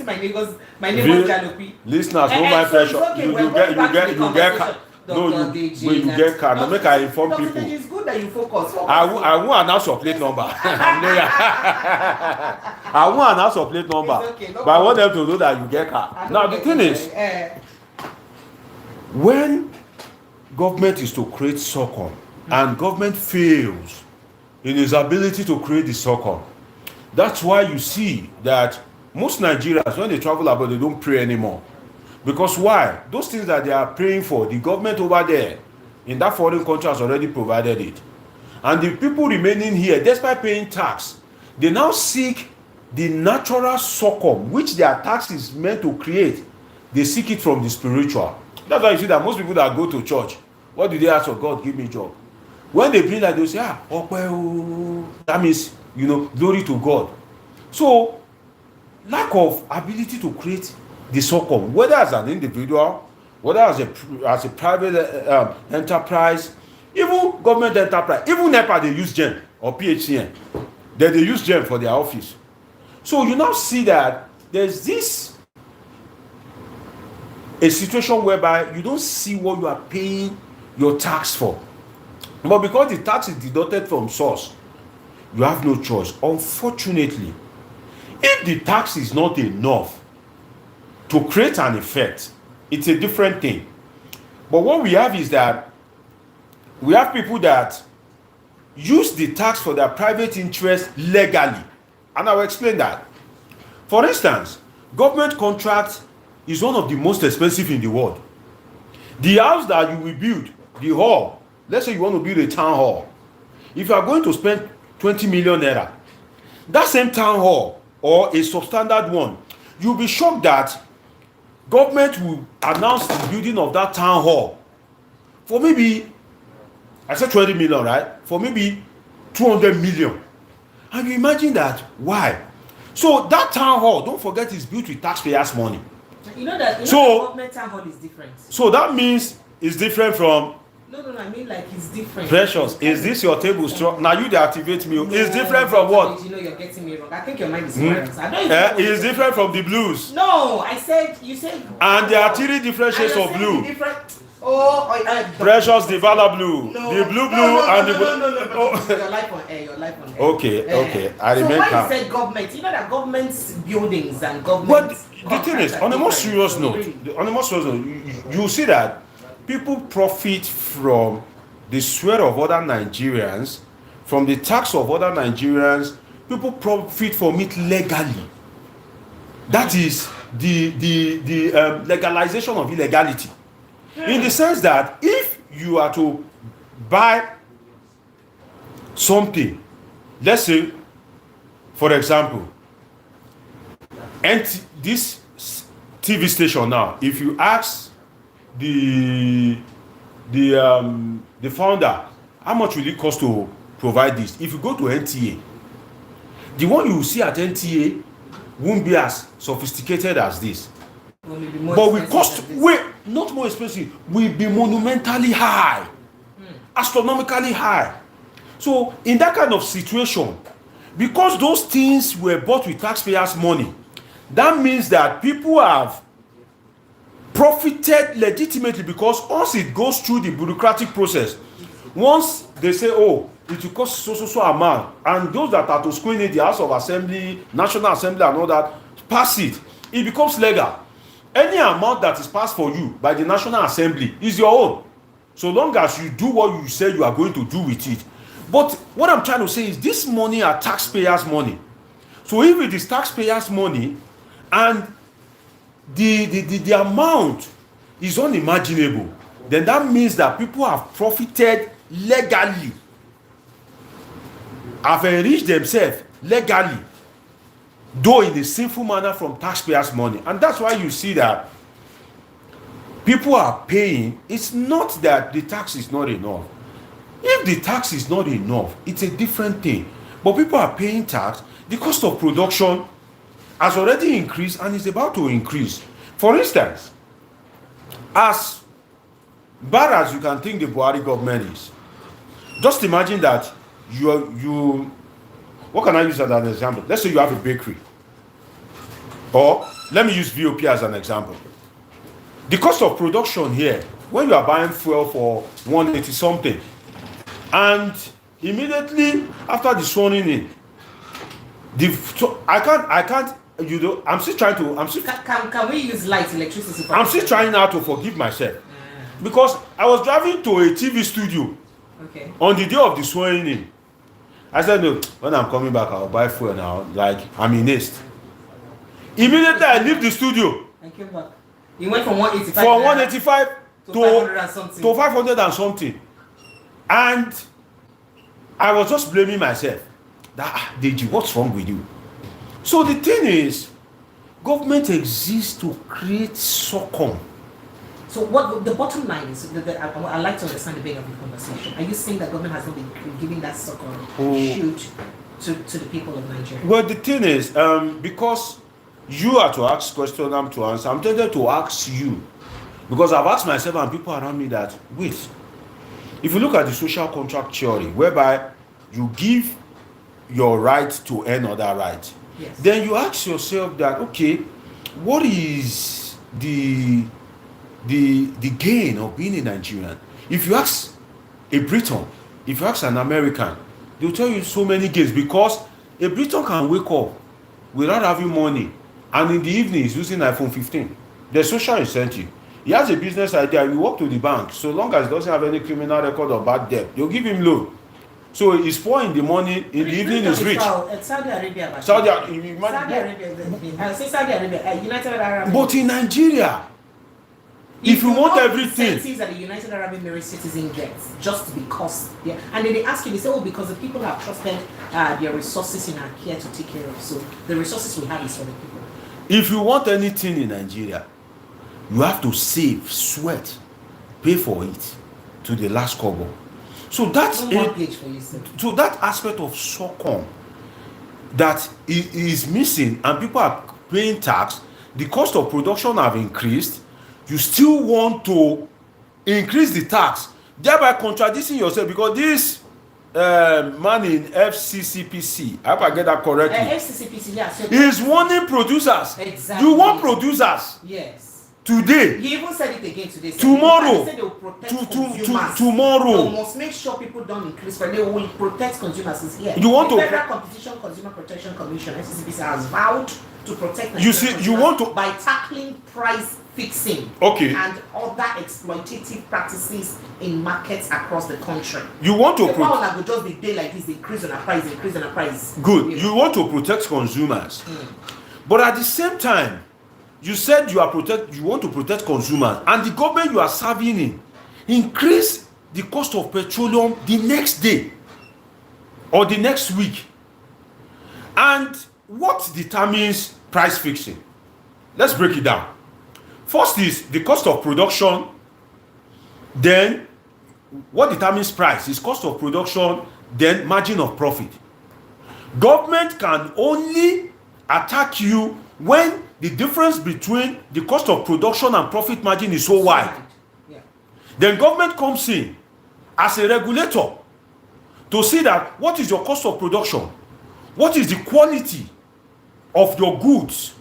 my name because my name was Jalopi. Listeners, no my pressure. Okay, you get car. No, you get car. No, make I inform people. It's good that you focus. I won't announce your plate number. I won't announce your plate number. Okay, no but I want them to know that you get car. Now the thing is, when government is to create SOCOM and government fails in its ability to create the SOCOM, that's why you see that most Nigerians, when they travel abroad, they don't pray anymore. Because why? Those things that they are praying for, the government over there in that foreign country has already provided it. And the people remaining here, despite paying tax, they now seek the natural SOCOM, which their tax is meant to create. They seek it from the spiritual. That's why you see that most people that go to church, what do they ask for? God, give me a job. When they bring that, they say, that means, glory to God. So, lack of ability to create the SOCOM, whether as an individual, whether as a private enterprise, even government enterprise, even NEPA, they use GEM or PHCN. Then they use GEM for their office. So you now see that there's a situation whereby you don't see what you are paying your tax for. But because the tax is deducted from source, you have no choice. Unfortunately, if the tax is not enough to create an effect, it's a different thing. But what we have is that we have people that use the tax for their private interest legally. And I will explain that. For instance, government contract is one of the most expensive in the world. The house that you will build, the hall, let's say you want to build a town hall. If you are going to spend 20 million naira, that same town hall or a substandard one, you'll be shocked that government will announce the building of that town hall for maybe, I said 20 million, right? For maybe 200 million. And you imagine that, why? So that town hall, don't forget, is built with taxpayers' money. You know that government town hall is different. So that means it's different from... No, I mean like it's different. Precious, is this your table strong? Now you deactivate me. No, it's different from what? You know you're getting me wrong. I think your mind is correct. I don't it's different from the blues. No, you said... And there are three different shades of blue. Precious, the Vala blue, the blue and the blue. No. Your life on air. Okay. I remember. So when you said government, you know that government's buildings and government... But the thing is, on a more serious note, you see that people profit from the sweat of other Nigerians, from the tax of other Nigerians. People profit from it legally. That is the legalization of illegality. In the sense that if you are to buy something, let's say, for example, and this TV station now, if you ask the founder, how much will it cost to provide this? If you go to NTA, the one you will see at NTA won't be as sophisticated as this. But will cost not more expensive, will be monumentally high, astronomically high. So in that kind of situation, because those things were bought with taxpayers' money, that means that people have profited legitimately, because once it goes through the bureaucratic process, once they say, oh, it will cost so amount, and those that are to screen it, the House of Assembly, National Assembly and all that, pass it, it becomes legal. Any amount that is passed for you by the National Assembly is your own, so long as you do what you say you are going to do with it. But what I'm trying to say is this money are taxpayers' money. So if it is taxpayers' money and the amount is unimaginable, then that means that people have profited legally, have enriched themselves legally, though in a sinful manner, from taxpayers' money. And that's why you see that people are paying. It's not that the tax is not enough. If the tax is not enough, it's a different thing. But people are paying tax. The cost of production has already increased and is about to increase. For instance, as bad as you can think the Buhari government is, just imagine that you what can I use as an example? Let's say you have a bakery, or let me use VOP as an example. The cost of production here, when you are buying fuel for 180 something, and immediately after the sworn in, I can't, you know, I'm still trying to, Can we use light electricity? I'm still trying now to forgive myself. Because I was driving to a TV studio on the day of the swearing in. I said, no, when I'm coming back, I'll buy fuel now. Like, I'm in haste. Immediately, I leave the studio. I came back. You went from 185 to 500 and something. To 500 and something. And I was just blaming myself. That, Deji, what's wrong with you? So the thing is, government exists to create succumb. So what the bottom line is, I'd like to understand the bit of the conversation. Are you saying that government has not been giving that succor shoot to the people of Nigeria? Well, the thing is, because you are to ask questions, I'm to answer. I'm tempted to ask you, because I've asked myself and people around me that, wait, if you look at the social contract theory, whereby you give your right to another right, yes, then you ask yourself that, okay, what is the gain of being a Nigerian? If you ask a Briton, if you ask an American, they'll tell you so many gains, because a Briton can wake up without having money and in the evening he's using iPhone 15. There's social incentive. He has a business idea, he walk to the bank, so long as he doesn't have any criminal record or bad debt, they'll give him loan. So he's poor in the morning, in the evening he's rich. Saudi Arabia, United Arab Emirates. But in Nigeria, if you want everything, the that the United Arab Emirates citizen gets just because, and then they ask you, they say, oh, because the people have trusted their resources in our care to take care of. So the resources we have is for the people. If you want anything in Nigeria, you have to save, sweat, pay for it to the last kobo. So that's so that aspect of succumb that is missing, and people are paying tax. The cost of production have increased. You still want to increase the tax, thereby contradicting yourself, because this man in FCCPC, I hope I get that correctly, FCCPC, yeah, so is warning producers. Exactly. You want producers? Yes. Today. He even said it again today. Tomorrow. He said they will protect consumers. Tomorrow. They must make sure people don't increase, but they will protect consumers. Is here. You want the to Federal Competition Consumer Protection Commission (FCCPC) has vowed to protect. You see, you want to by tackling price fixing, and other exploitative practices in markets across the country. You want to protect. Would just be day like this, increase on a price. Good. You want to protect consumers, but at the same time, you said you want to protect consumers, and the government you are serving in increase the cost of petroleum the next day or the next week. And what determines price fixing? Let's break it down. First is the cost of production. Then what determines price is cost of production, then margin of profit. Government can only attack you when the difference between the cost of production and profit margin is so wide. Then government comes in as a regulator to see that what is your cost of production, what is the quality of your goods,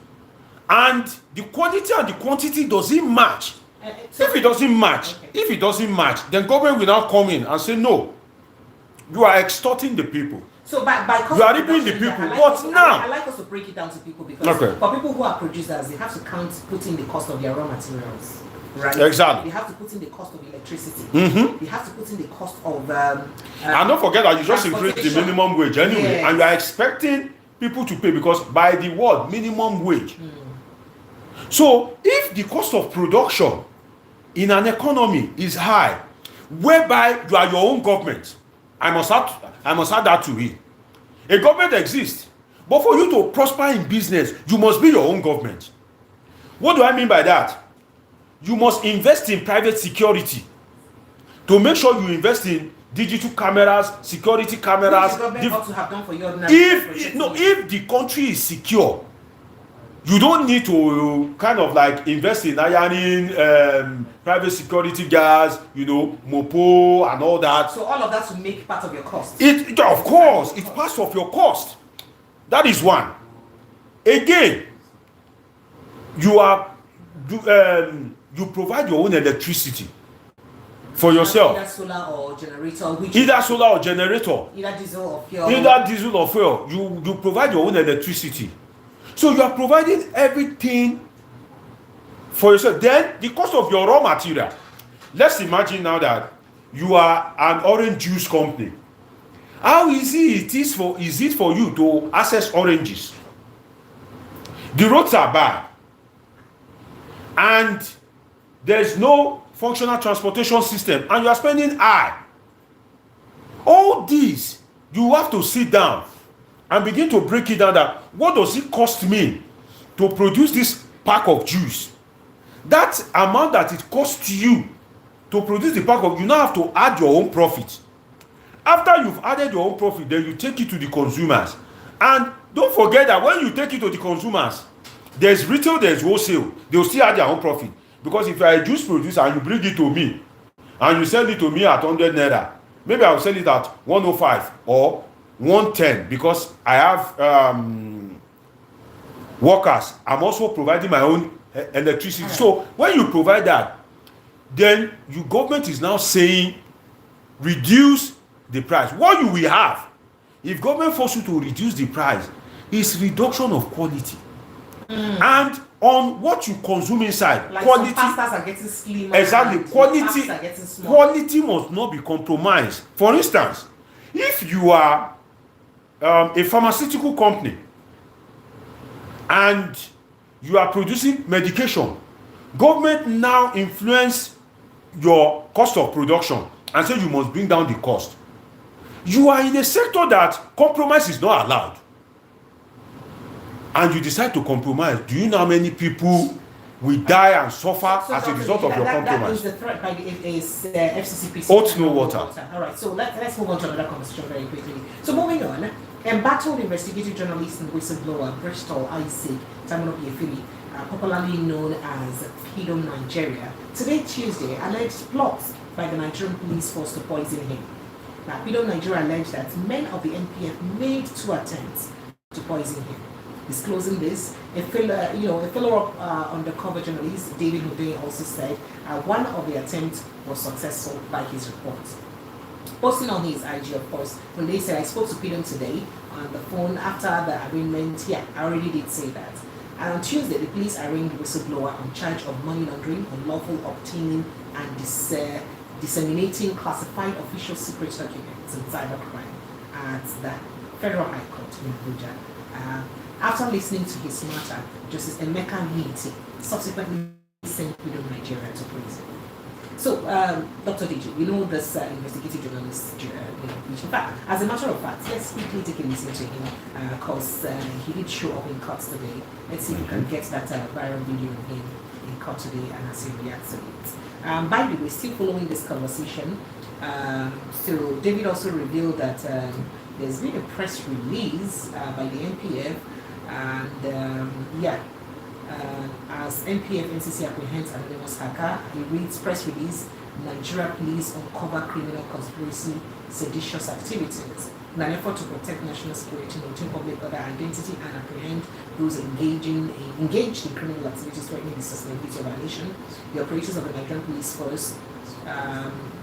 and the quality and the quantity doesn't match. If it doesn't match, then government will now come in and say, no, you are extorting the people. So by you are ripping the people. I like us to break it down to people, because for people who are producers, they have to put in the cost of their raw materials. Right? Exactly. They have to put in the cost of electricity. Mm-hmm. They have to put in the cost of and don't forget that you just increased the minimum wage anyway, and you are expecting people to pay, because by the word minimum wage. So if the cost of production in an economy is high, whereby you are your own government, I must add that to it. A government exists, but for you to prosper in business, you must be your own government. What do I mean by that? You must invest in private security. To make sure you invest in digital cameras, security cameras. If the country is secure, you don't need to kind of like invest in ironing, private security guards, mopo and all that. So all of that will make part of your cost. Of course, it's part of your cost. That is one. Again, you provide your own electricity for yourself. Either solar or generator. Either solar or generator. Either diesel or fuel. Either diesel or fuel. You provide your own electricity. So you are providing everything for yourself. Then the cost of your raw material. Let's imagine now that you are an orange juice company. How easy is it for you to access oranges? The roads are bad, and there is no functional transportation system, and you are spending high. All these, you have to sit down and begin to break it down. That what does it cost me to produce this pack of juice? That amount that it costs you to produce the pack of, you now have to add your own profit. After you've added your own profit, then you take it to the consumers. And don't forget that when you take it to the consumers, there's retail, there's wholesale. They'll still add their own profit. Because if you are a juice producer and you bring it to me, and you sell it to me at 100 naira, maybe I'll sell it at 105 or 110 because I have workers. I'm also providing my own electricity. So when you provide that, then your government is now saying reduce the price. What you will have, if government forces you to reduce the price, is reduction of quality. And on what you consume inside, like quality. some pastas are getting slimmer. Exactly. Quality must not be compromised. For instance, if you are a pharmaceutical company and you are producing medication, government now influence your cost of production and say you must bring down the cost. You are in a sector that compromise is not allowed, and you decide to compromise. Do you know how many people will die and suffer as a result of your compromise? That is the threat by the FCCPC. Oats, no water. All right, so let's move on to another conversation very quickly. So moving on, embattled investigative journalist and whistleblower Bristol Isaac Taminobiefili, popularly known as Pidom Nigeria, today Tuesday alleged plots by the Nigerian police force to poison him. Now, Pidom Nigeria alleged that men of the NPF made 2 attempts to poison him. Disclosing this, a fellow undercover journalist, David Hude, also said one of the attempts was successful by his report. Posting on his IG, of course, when they said, I spoke to Pidom today on the phone after the arraignment. Yeah, I already did say that. And on Tuesday, the police arraigned the whistleblower on charge of money laundering, unlawful obtaining and disseminating classified official secret documents and cybercrime at the Federal High Court in Abuja. After listening to his matter, Justice Emeka Niti subsequently sent Pidom Nigeria to prison. So, Dr. DJ, we know this investigative journalist, which in fact, as a matter of fact, let's quickly take a listen to him because he did show up in court today. Let's see if we can get that viral video of him in court today and as he reacts to it. By the way, still following this conversation, so David also revealed that there's been a press release by the NPF, and as NPF NCC apprehends anonymous hacker, he reads press release: Nigeria police uncover criminal conspiracy, seditious activities. In an effort to protect national security, maintain public order, identity, and apprehend those engaged in criminal activities threatening the sustainability of our nation, the operators of the Nigerian Police Force,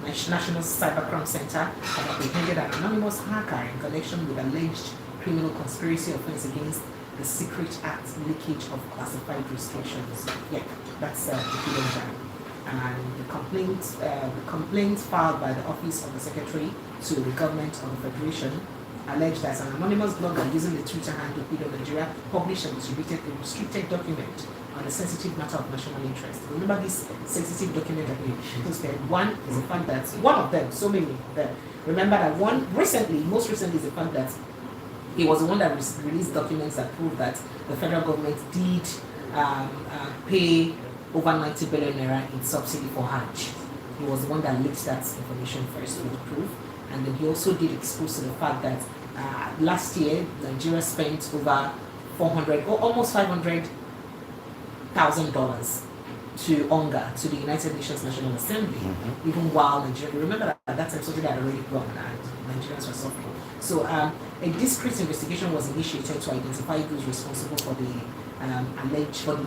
National Cybercrime Center, have apprehended an anonymous hacker in connection with alleged criminal conspiracy offense against the Secret Act leakage of classified restrictions. Yeah, that's the Pidom. And the complaint filed by the Office of the Secretary to the Government of the Federation alleged that an anonymous blogger using the Twitter handle Pidom Nigeria published and distributed a restricted document on a sensitive matter of national interest. Remember this sensitive document that we posted? One is the fact that one of them, so many of them. Remember that most recently is the fact that he was the one that released documents that prove that the federal government did pay over 90 billion naira in subsidy for Hajj. He was the one that leaked that information first with proof. And then he also did expose to the fact that last year, Nigeria spent over almost $500,000 to UNGA, to the United Nations National Assembly, even while Nigeria, remember that at that time something that already gone and Nigerians were suffering. So a discreet investigation was initiated to identify those responsible for the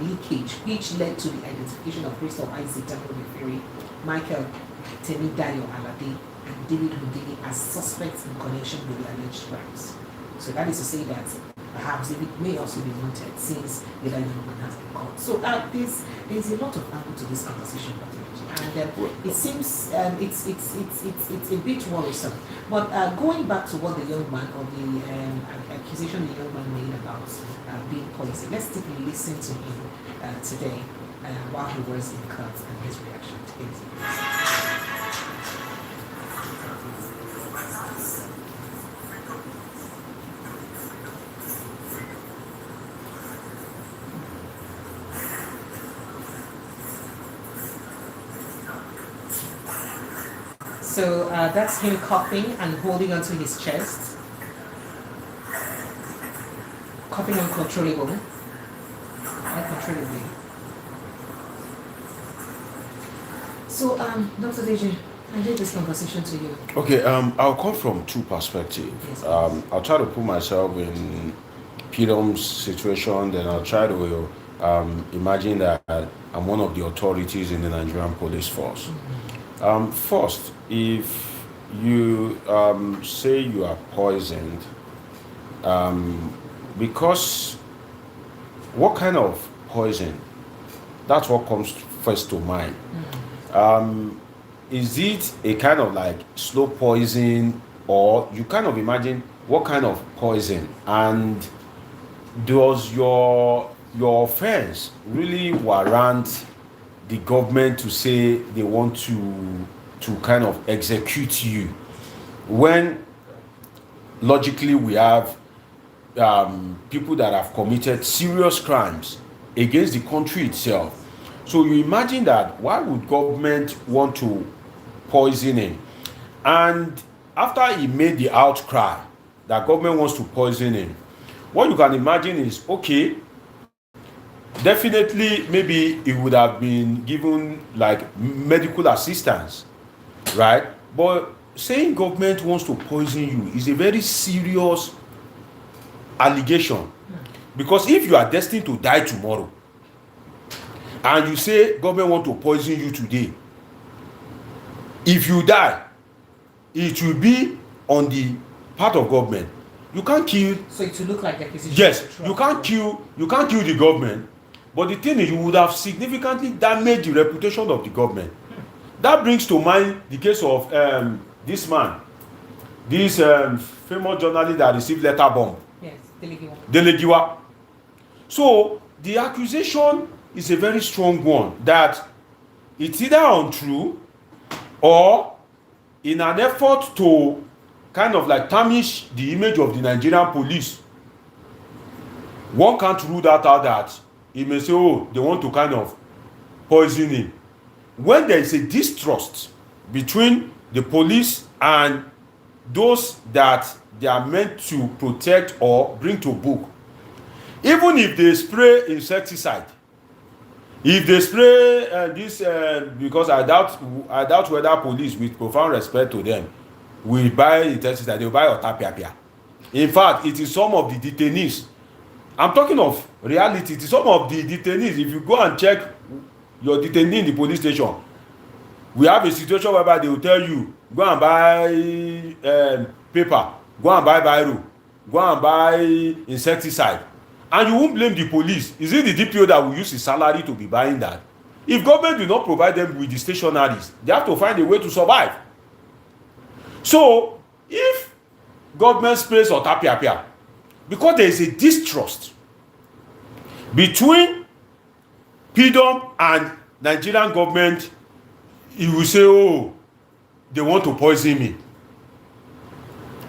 leakage, which led to the identification of Crystal Isaac Tamil, Michael Temidayo Alade, and David Houdini as suspects in connection with the alleged crimes. So that is to say that perhaps David may also be wanted since the young man has been caught. So there's a lot of angle to this conversation, and it seems it's a bit worrisome. But going back to what the young man, or the accusation the young man made about being poisoned, let's take a listen to him today while he was in court and his reaction to it. So that's him coughing and holding onto his chest. Coughing uncontrollable. Uncontrollably. So, Dr. Deji, I did this conversation to you. Okay, I'll come from two perspectives. Yes, I'll try to put myself in Pedom's situation, then I'll try to imagine that I'm one of the authorities in the Nigerian police force. Mm-hmm. First, if you say you are poisoned, because what kind of poison? That's what comes first to mind. Mm-hmm. Is it a kind of like slow poison, or you kind of imagine what kind of poison? And does your offense really warrant the government to say they want to kind of execute you, when logically we have people that have committed serious crimes against the country itself? So you imagine that, why would government want to poison him? And after he made the outcry that government wants to poison him, what you can imagine is, okay, definitely maybe he would have been given like medical assistance, right? But saying government wants to poison you is a very serious allegation, because if you are destined to die tomorrow and you say government want to poison you today, if you die, it will be on the part of government. You can't kill. So it will look like accusation. Yes, you can't kill the government, but the thing is, you would have significantly damaged the reputation of the government. That brings to mind the case of this man, this famous journalist that received letter bomb. Yes, Delegiwa. So the accusation is a very strong one, that it's either untrue, or in an effort to kind of like tarnish the image of the Nigerian police. One can't rule that out, that he may say, oh, they want to kind of poison him. When there is a distrust between the police and those that they are meant to protect or bring to book, even if they spray insecticide, if they spray because I doubt whether police, with profound respect to them, will buy insecticide, they will buy otapiapia. In fact, it is some of the detainees. I'm talking of reality. It is some of the detainees. If you go and check your detainee in the police station, we have a situation whereby they will tell you, go and buy paper, go and buy biro, go and buy insecticide, and you won't blame the police. Is it the DPO that will use his salary to be buying that? If government do not provide them with the stationaries, they have to find a way to survive. So if government sprays otapiapia, because there is a distrust between Pedom and Nigerian government, he will say, oh, they want to poison me.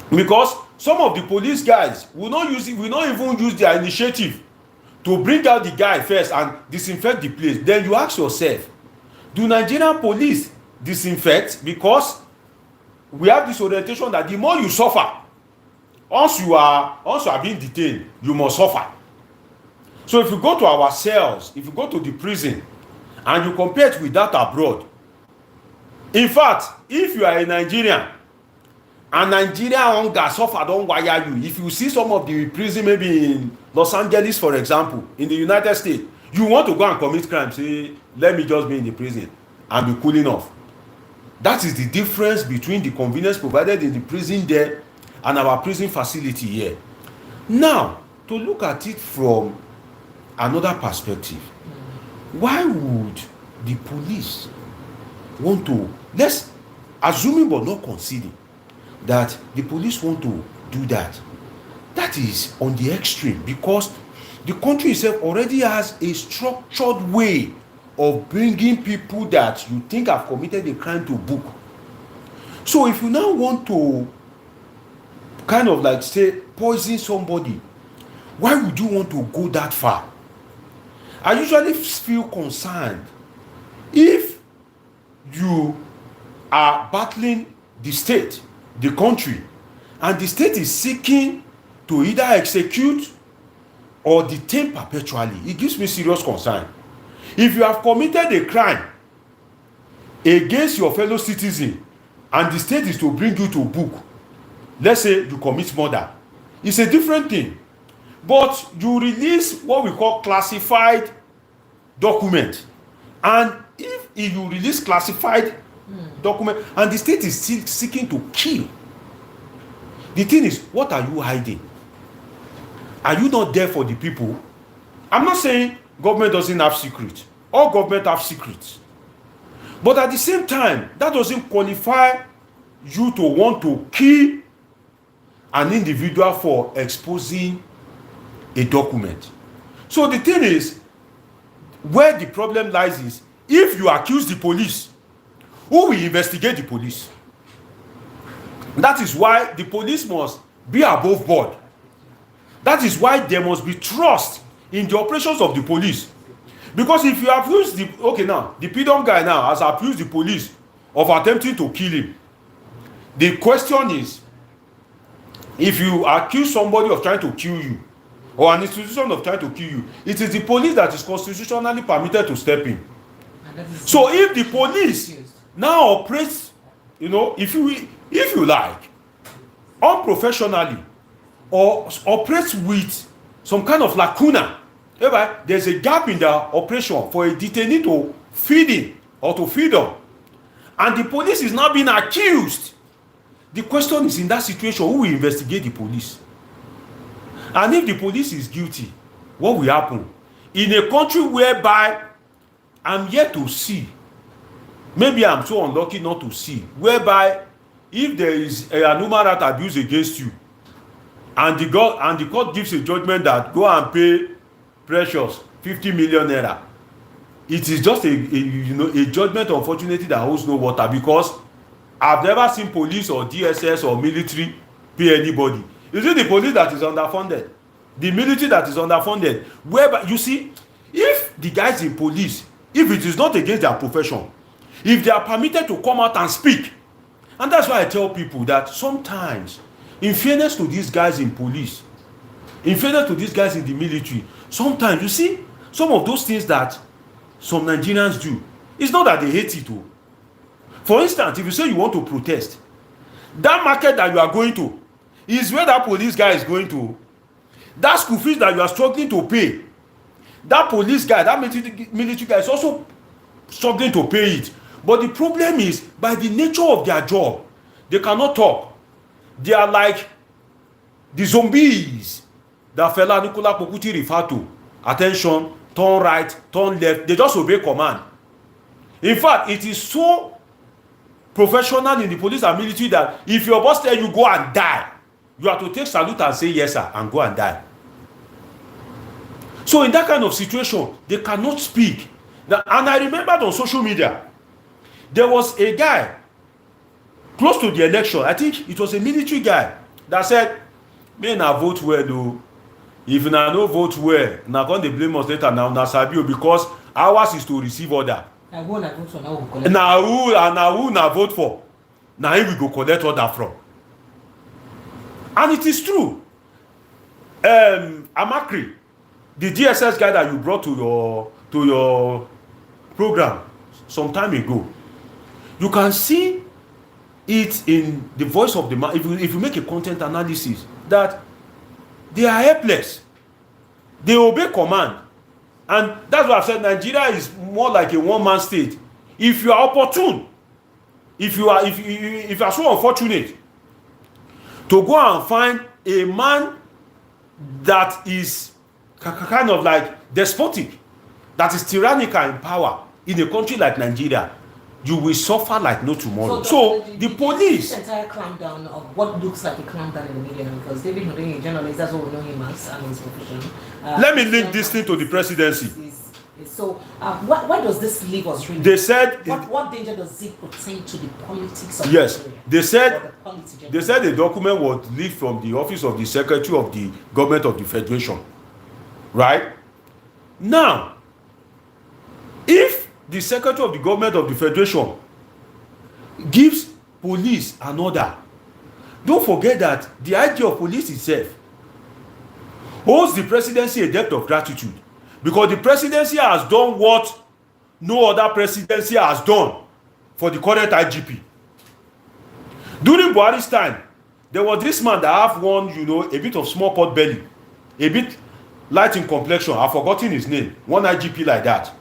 Because some of the police guys will not even use their initiative to bring out the guy first and disinfect the place. Then you ask yourself, do Nigerian police disinfect? Because we have this orientation that the more you suffer, once you are being detained, you must suffer. So if you go to our cells, if you go to the prison, and you compare it with that abroad, in fact, if you are a Nigerian and Nigeria hunger suffer don wire you. If you see some of the prison maybe in Los Angeles, for example, in the United States, you want to go and commit crime, say let me just be in the prison and be cooling off. That is the difference between the convenience provided in the prison there and our prison facility here. Now, to look at it from another perspective, why would the police want to, let's assuming but not conceding that the police want to do that, that is on the extreme, because the country itself already has a structured way of bringing people that you think have committed a crime to book. So if you now want to kind of like say poison somebody, why would you want to go that far? I usually feel concerned if you are battling the state, the country, and the state is seeking to either execute or detain perpetually. It gives me serious concern. If you have committed a crime against your fellow citizen and the state is to bring you to book, let's say you commit murder, it's a different thing. But you release what we call classified document, and if you release classified document and the state is still seeking to kill, the thing is, what are you hiding? Are you not there for the people? I'm not saying government doesn't have secrets. All government have secrets. But at the same time, that doesn't qualify you to want to kill an individual for exposing a document. So the thing is, where the problem lies is, if you accuse the police, who will investigate the police? That is why the police must be above board. That is why there must be trust in the operations of the police. Because if you accuse the PDOM guy now has accused the police of attempting to kill him, the question is, if you accuse somebody of trying to kill you, or an institution of trying to kill you, it is the police that is constitutionally permitted to step in. So if the police now operates, if you like, unprofessionally, or operates with some kind of lacuna, whereby there's a gap in their operation for a detainee to feed in or to feed on, and the police is now being accused, the question is, in that situation, who will investigate the police? And if the police is guilty, what will happen? In a country whereby I'm yet to see, maybe I'm so unlucky not to see, whereby if there is an human right abuse against you, and the court gives a judgment that go and pay Precious 50 million naira, it is just a judgment, unfortunately, that holds no water, because I've never seen police or DSS or military pay anybody. Is it the police that is underfunded? The military that is underfunded? Whereby, you see, if the guys in police, if it is not against their profession, if they are permitted to come out and speak, and that's why I tell people that sometimes, in fairness to these guys in police, in fairness to these guys in the military, sometimes, you see, some of those things that some Nigerians do, it's not that they hate it. For instance, if you say you want to protest, that market that you are going to is where that police guy is going to. That school fees that you are struggling to pay, that police guy, that military guy is also struggling to pay it. But the problem is, by the nature of their job, they cannot talk. They are like the zombies that Fela Nicola Pokuti referred to. Attention, turn right, turn left. They just obey command. In fact, it is so professional in the police and military that if your boss tells you go and die, you have to take salute and say yes sir and go and die. So in that kind of situation, they cannot speak. And I remembered on social media, there was a guy close to the election, I think it was a military guy, that said, "May na vote well though. If na no vote well, na come dey blame us later na sabi, because ours is to receive order. Na who na vote for, na him we go collect order from." And it is true. Amakri, the DSS guy that you brought to your program some time ago, you can see it in the voice of the man, if you make a content analysis, that they are helpless. They obey command. And that's why I've said Nigeria is more like a one-man state. If you are opportune, if you are so unfortunate to go and find a man that is kind of like despotic, that is tyrannical in power in a country like Nigeria, you will suffer like no tomorrow. So the police. This entire clampdown of what looks like a clampdown in the media, because David Hundeyin, a journalist, that's what we know him as, and his profession. Let me link this thing to the presidency. So, why does this leave us really? They said. What danger does it pertain to the politics of yes, Nigeria? They said the document was leaked from the office of the Secretary of the Government of the Federation. Right? Now, if the Secretary of the Government of the Federation gives police an order, don't forget that the IG of police itself owes the presidency a debt of gratitude, because the presidency has done what no other presidency has done for the current IGP. During Buhari's time, there was this man that have one, a bit of small pot belly, a bit light in complexion. I've forgotten his name. One IGP like that.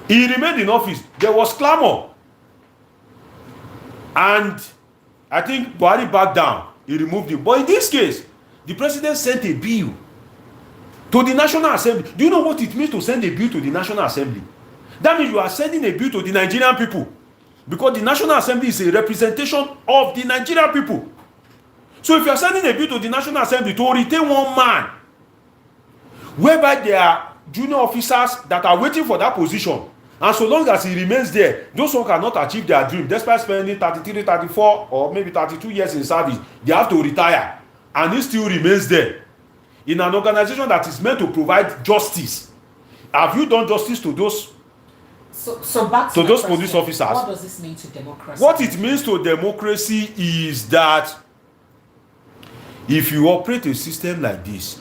He remained in office. There was clamor. And I think Buhari backed down. He removed him. But in this case, the president sent a bill to the National Assembly. Do you know what it means to send a bill to the National Assembly? That means you are sending a bill to the Nigerian people. Because the National Assembly is a representation of the Nigerian people. So if you are sending a bill to the National Assembly to retain one man, whereby there are junior officers that are waiting for that position, and so long as he remains there, those who cannot achieve their dream, despite spending 33, 34, or maybe 32 years in service, they have to retire, and he still remains there in an organization that is meant to provide justice. Have you done justice to those? So back to those police officers? What does this mean to democracy? What it means to democracy is that if you operate a system like this,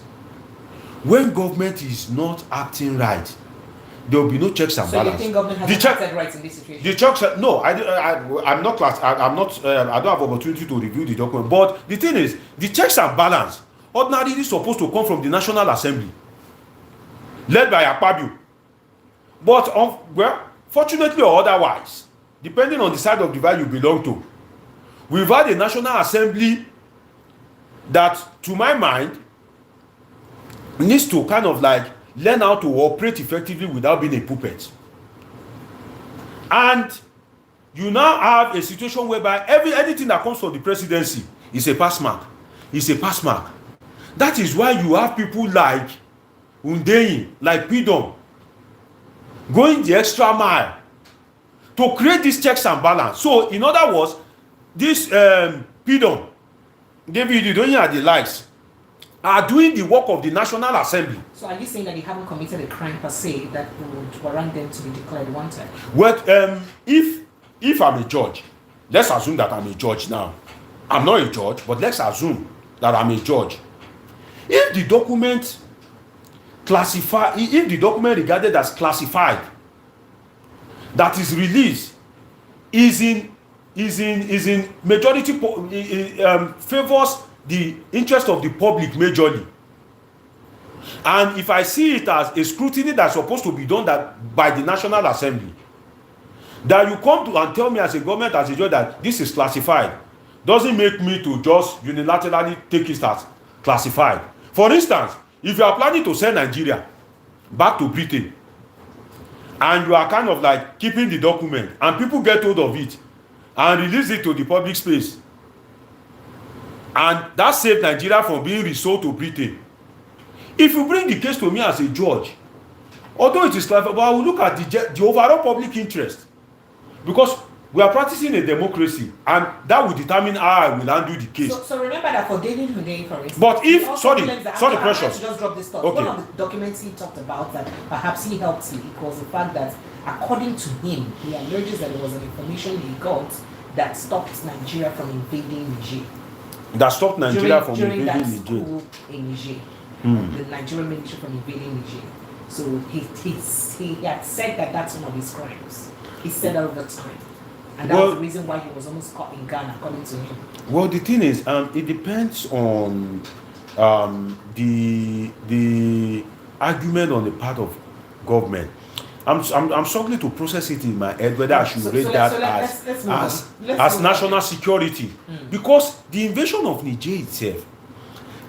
when government is not acting right, there will be no checks and balance. So you think government has acted right in this situation? The checks, no, I'm not. I don't have opportunity to review the document. But the thing is, the checks and balance ordinarily supposed to come from the National Assembly, led by Akpabio. But fortunately or otherwise, depending on the side of the divide you belong to, we've had a National Assembly that, to my mind, needs to kind of like learn how to operate effectively without being a puppet. And you now have a situation whereby anything that comes from the presidency is a pass mark. It's a pass mark. That is why you have people like Hundeyin, like Pidon, going the extra mile to create these checks and balance. So, in other words, this Pidon, David Hundeyin and the likes, are doing the work of the National Assembly. So are you saying that they haven't committed a crime per se that would warrant them to be declared wanted? Well, if I'm a judge, let's assume that I'm a judge now. I'm not a judge, but let's assume that I'm a judge. If the document regarded as classified, that is released, is in majority favors the interest of the public majorly, and if I see it as a scrutiny that's supposed to be done by the National Assembly, that you come to and tell me as a government, as a judge, that this is classified, doesn't make me to just unilaterally take it as classified. For instance, if you are planning to send Nigeria back to Britain, and you are kind of like keeping the document, and people get hold of it and release it to the public space, and that saved Nigeria from being resold to Britain. If you bring the case to me as a judge, although it is classified, I will look at the overall public interest, because we are practicing a democracy, and that will determine how I will handle the case. So remember that for David Hundeyin, for instance. But if sorry, Precious. Just drop this thought. Okay. One of the documents he talked about that perhaps he helped you, it was the fact that, according to him, he alleges that there was an information he got that stopped Nigeria from invading Niger. That stopped Nigeria from invading Niger. In Niger. The Nigerian military from invading Niger. So he had said that that's one of his crimes. He said that over time. And that was the reason why he was almost caught in Ghana, according to him. Well, the thing is, it depends on the argument on the part of government. I'm struggling to process it in my head whether I should rate that as national security, because the invasion of Niger itself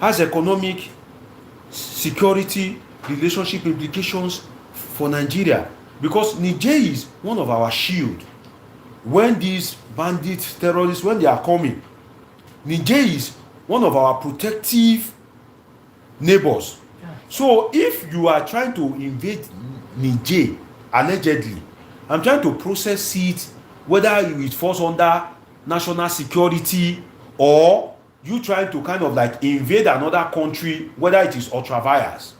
has economic security relationship implications for Nigeria, because Niger is one of our shield. When these bandits, terrorists, when they are coming, Niger is one of our protective neighbors. So if you are trying to invade Niger, allegedly, I'm trying to process it whether it falls under national security or you trying to kind of like invade another country, whether it is ultra-vires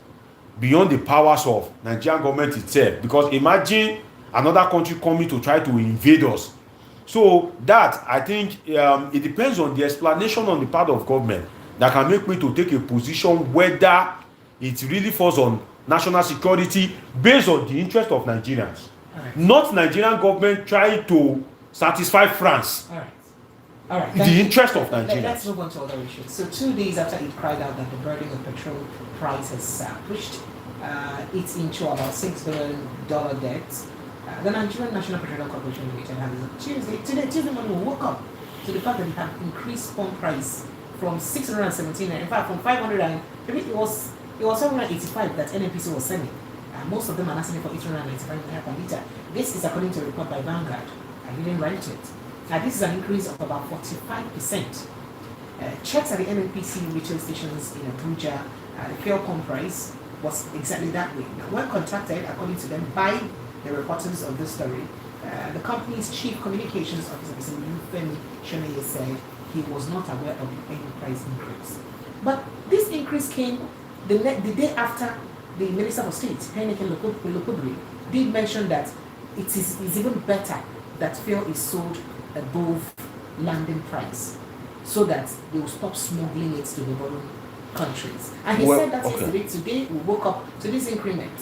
beyond the powers of Nigerian government itself. Because imagine another country coming to try to invade us. So that, I think, it depends on the explanation on the part of government that can make me to take a position whether it really falls on national security based on the interest of Nigerians. Right. Not Nigerian government trying to satisfy France. All right. The interest of Nigerians. Let's move on to other issues. So 2 days after it cried out that the burden of petrol prices pushed it into about $6 billion debt, the Nigerian National Petroleum Corporation Limited has Tuesday morning we woke up to the fact that it had increased pump price from 617, in fact from 500, and maybe it was 785 that NNPC was selling. Most of them are not selling for 895 naira per liter. This is according to a report by Vanguard. I didn't write it. This is an increase of about 45%. Checks at the NNPC retail stations in Abuja, the fuel pump price was exactly that way. Now, when contacted, according to them, by the reporters of this story, the company's chief communications officer, Mr. Femi Shoneye, said he was not aware of any price increase. But this increase came the day after the Minister of State, Heineken Lokobri, did mention that it is even better that fuel is sold above landing price, so that they will stop smuggling it to the neighboring countries. And he said that yesterday. Today we woke up to this increment.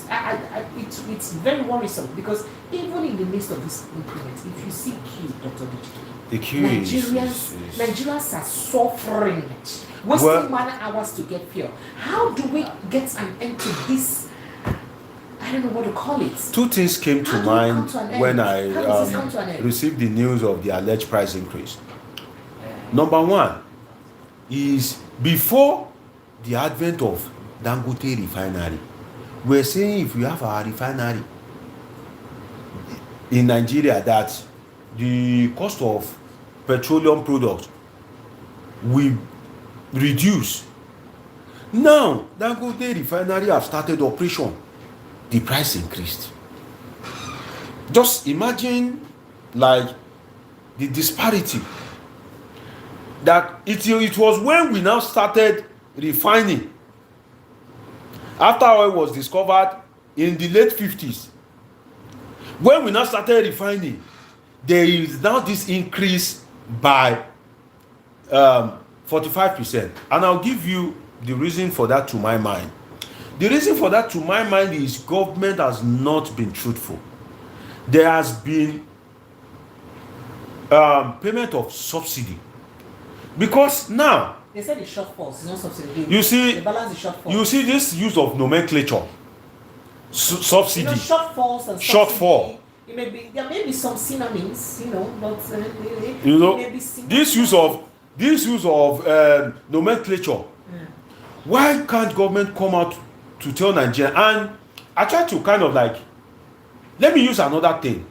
It's very worrisome, because even in the midst of this increment, if you see queue, Dr. the queue Nigerians are suffering, wasting 1 hour to get fuel. How do we get an end to this? I don't know what to call it. 2 things came to mind when I received the news of the alleged price increase. Number 1 is, before the advent of Dangote refinery, we're saying if we have our refinery in Nigeria, that the cost of petroleum products will reduce. Now Dangote refinery have started operation, the price increased. Just imagine like the disparity that it was when we now started refining, after oil was discovered in the late 50s. When we now started refining, there is now this increase by 45%. And I'll give you the reason for that to my mind. The reason for that to my mind is government has not been truthful. There has been payment of subsidy. Because now, they said the shortfalls, it's not subsidy. You see, the balance is shortfall. You see this use of nomenclature. Subsidy. Shortfalls and shortfall. There may be some synonyms, but this use of nomenclature. Why can't government come out to tell Nigeria? And I try to kind of like, let me use another thing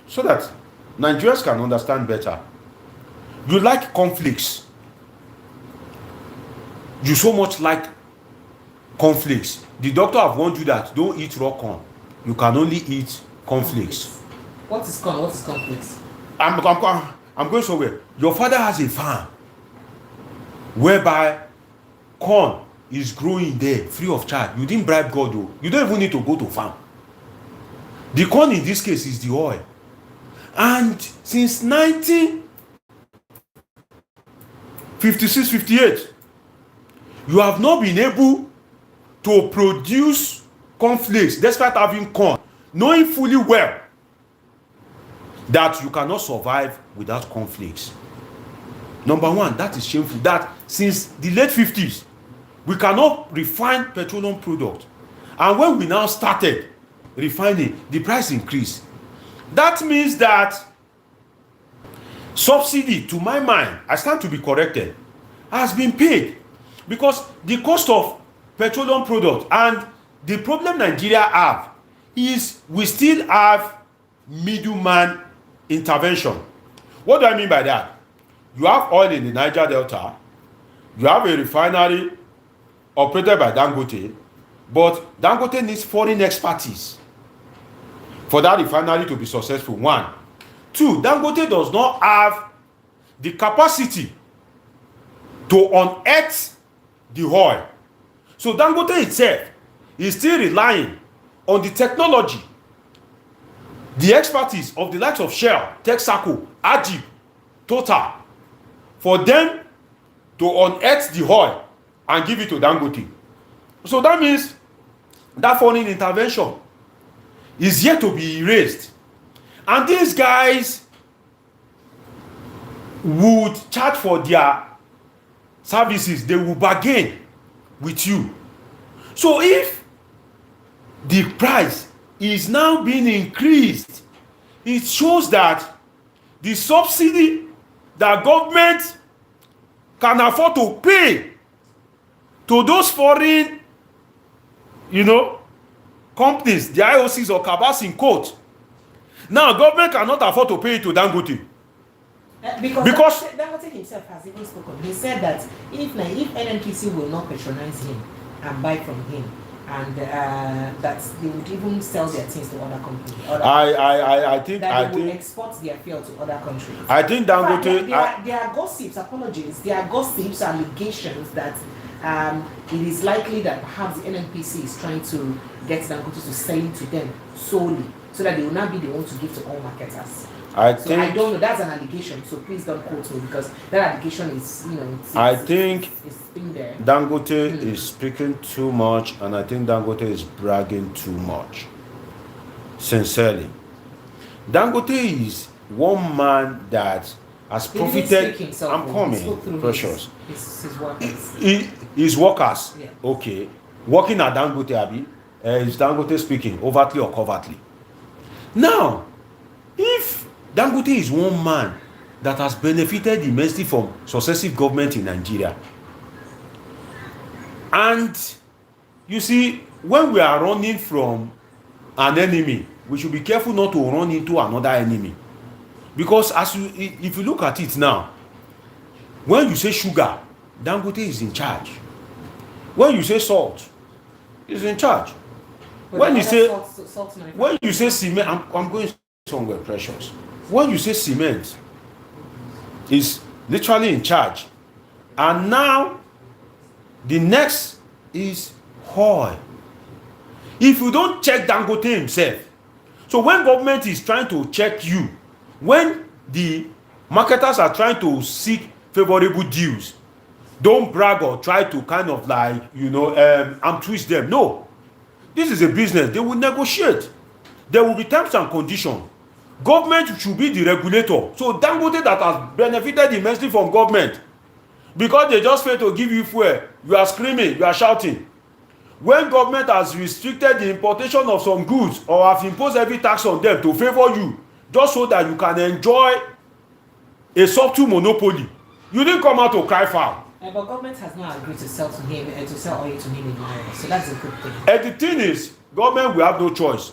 so that Nigerians can understand better. You like conflicts. You so much like conflicts. The doctor have warned you that don't eat raw corn. You can only eat cornflakes. What is corn? What is cornflakes? I'm going somewhere. Your father has a farm whereby corn is growing there free of charge. You didn't bribe God though. You don't even need to go to farm. The corn in this case is the oil. And since 1956-58, you have not been able to produce cornflakes despite having corn, knowing fully well that you cannot survive without conflicts. Number one, that is shameful. That since the late 50s, we cannot refine petroleum product. And when we now started refining, the price increased. That means that subsidy, to my mind, I stand to be corrected, has been paid. Because the cost of petroleum product, and the problem Nigeria have is we still have middleman intervention. What do I mean by that? You have oil in the Niger Delta, you have a refinery operated by Dangote, but Dangote needs foreign expertise for that refinery to be successful. One. Two, Dangote does not have the capacity to unearth the oil. So Dangote itself is still relying on the technology, the expertise of the likes of Shell, Texaco, Ajib, Total, for them to unearth the oil and give it to Dangote. So that means that foreign intervention is yet to be erased. And these guys would charge for their services. They will bargain with you. So if the price is now being increased, it shows that the subsidy that government can afford to pay to those foreign, companies, the IOCs or cabals in quote. Now, government cannot afford to pay it to Dangote. Because Dangote himself has even spoken. He said that if NNPC will not patronize him and buy from him, and that they would even sell their things to other companies. I think they would export their fuel to other countries. I think Dangote. There are gossips, apologies. There are gossips, allegations that it is likely that perhaps the NNPC is trying to get Dangote to sell it to them solely, so that they will not be the ones to give to all marketers. I don't know. That's an allegation, so please don't quote me, because that allegation is, it's been there. Dangote is speaking too much, and I think Dangote is bragging too much. Sincerely, Dangote is one man that has profited. I'm coming, precious. His workers. His workers. Yeah. Okay, working at Dangote, Abi, is Dangote speaking overtly or covertly? Now, if Dangote is one man that has benefited immensely from successive government in Nigeria. And you see, when we are running from an enemy, we should be careful not to run into another enemy. Because if you look at it now, when you say sugar, Dangote is in charge. When you say salt, he's in charge. But when you say cement, I'm going somewhere, precious. When you say cement, is literally in charge. And now the next is oil. If you don't check Dangote himself, so when government is trying to check you, when the marketers are trying to seek favorable deals, don't brag or try to kind of twist them. No, this is a business. They will negotiate. There will be terms and conditions. Government should be the regulator. So Dangote that has benefited immensely from government, because they just fail to give you fuel, you are screaming, you are shouting. When government has restricted the importation of some goods or have imposed heavy tax on them to favor you, just so that you can enjoy a subtle monopoly, you didn't come out to cry foul. But government has not agreed to sell to him and to sell oil to him in naira, so that's a good thing. And the thing is, government will have no choice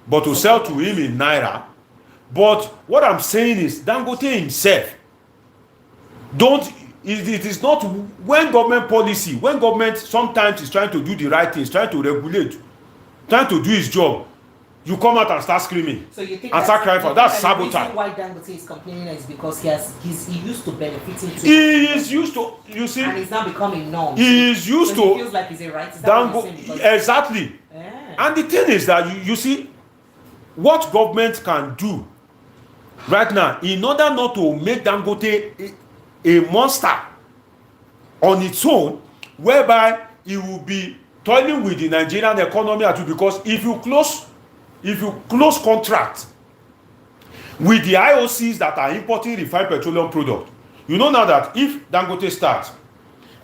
but to sell to him in naira. But what I'm saying is, Dangote himself, it is not when government policy, when government sometimes is trying to do the right things, trying to regulate, trying to do his job, you come out and start screaming. So you think and start crying for that's sabotage. The reason why Dangote is complaining is because he used to benefiting too. He is used to, you see, and it's now becoming norm. He is used so to. He feels like he's a right. Exactly. Yeah. And the thing is that you see, what government can do right now, in order not to make Dangote a monster on its own, whereby it will be toiling with the Nigerian economy at all, because if you close contract with the IOCs that are importing refined petroleum product. You know now that if Dangote starts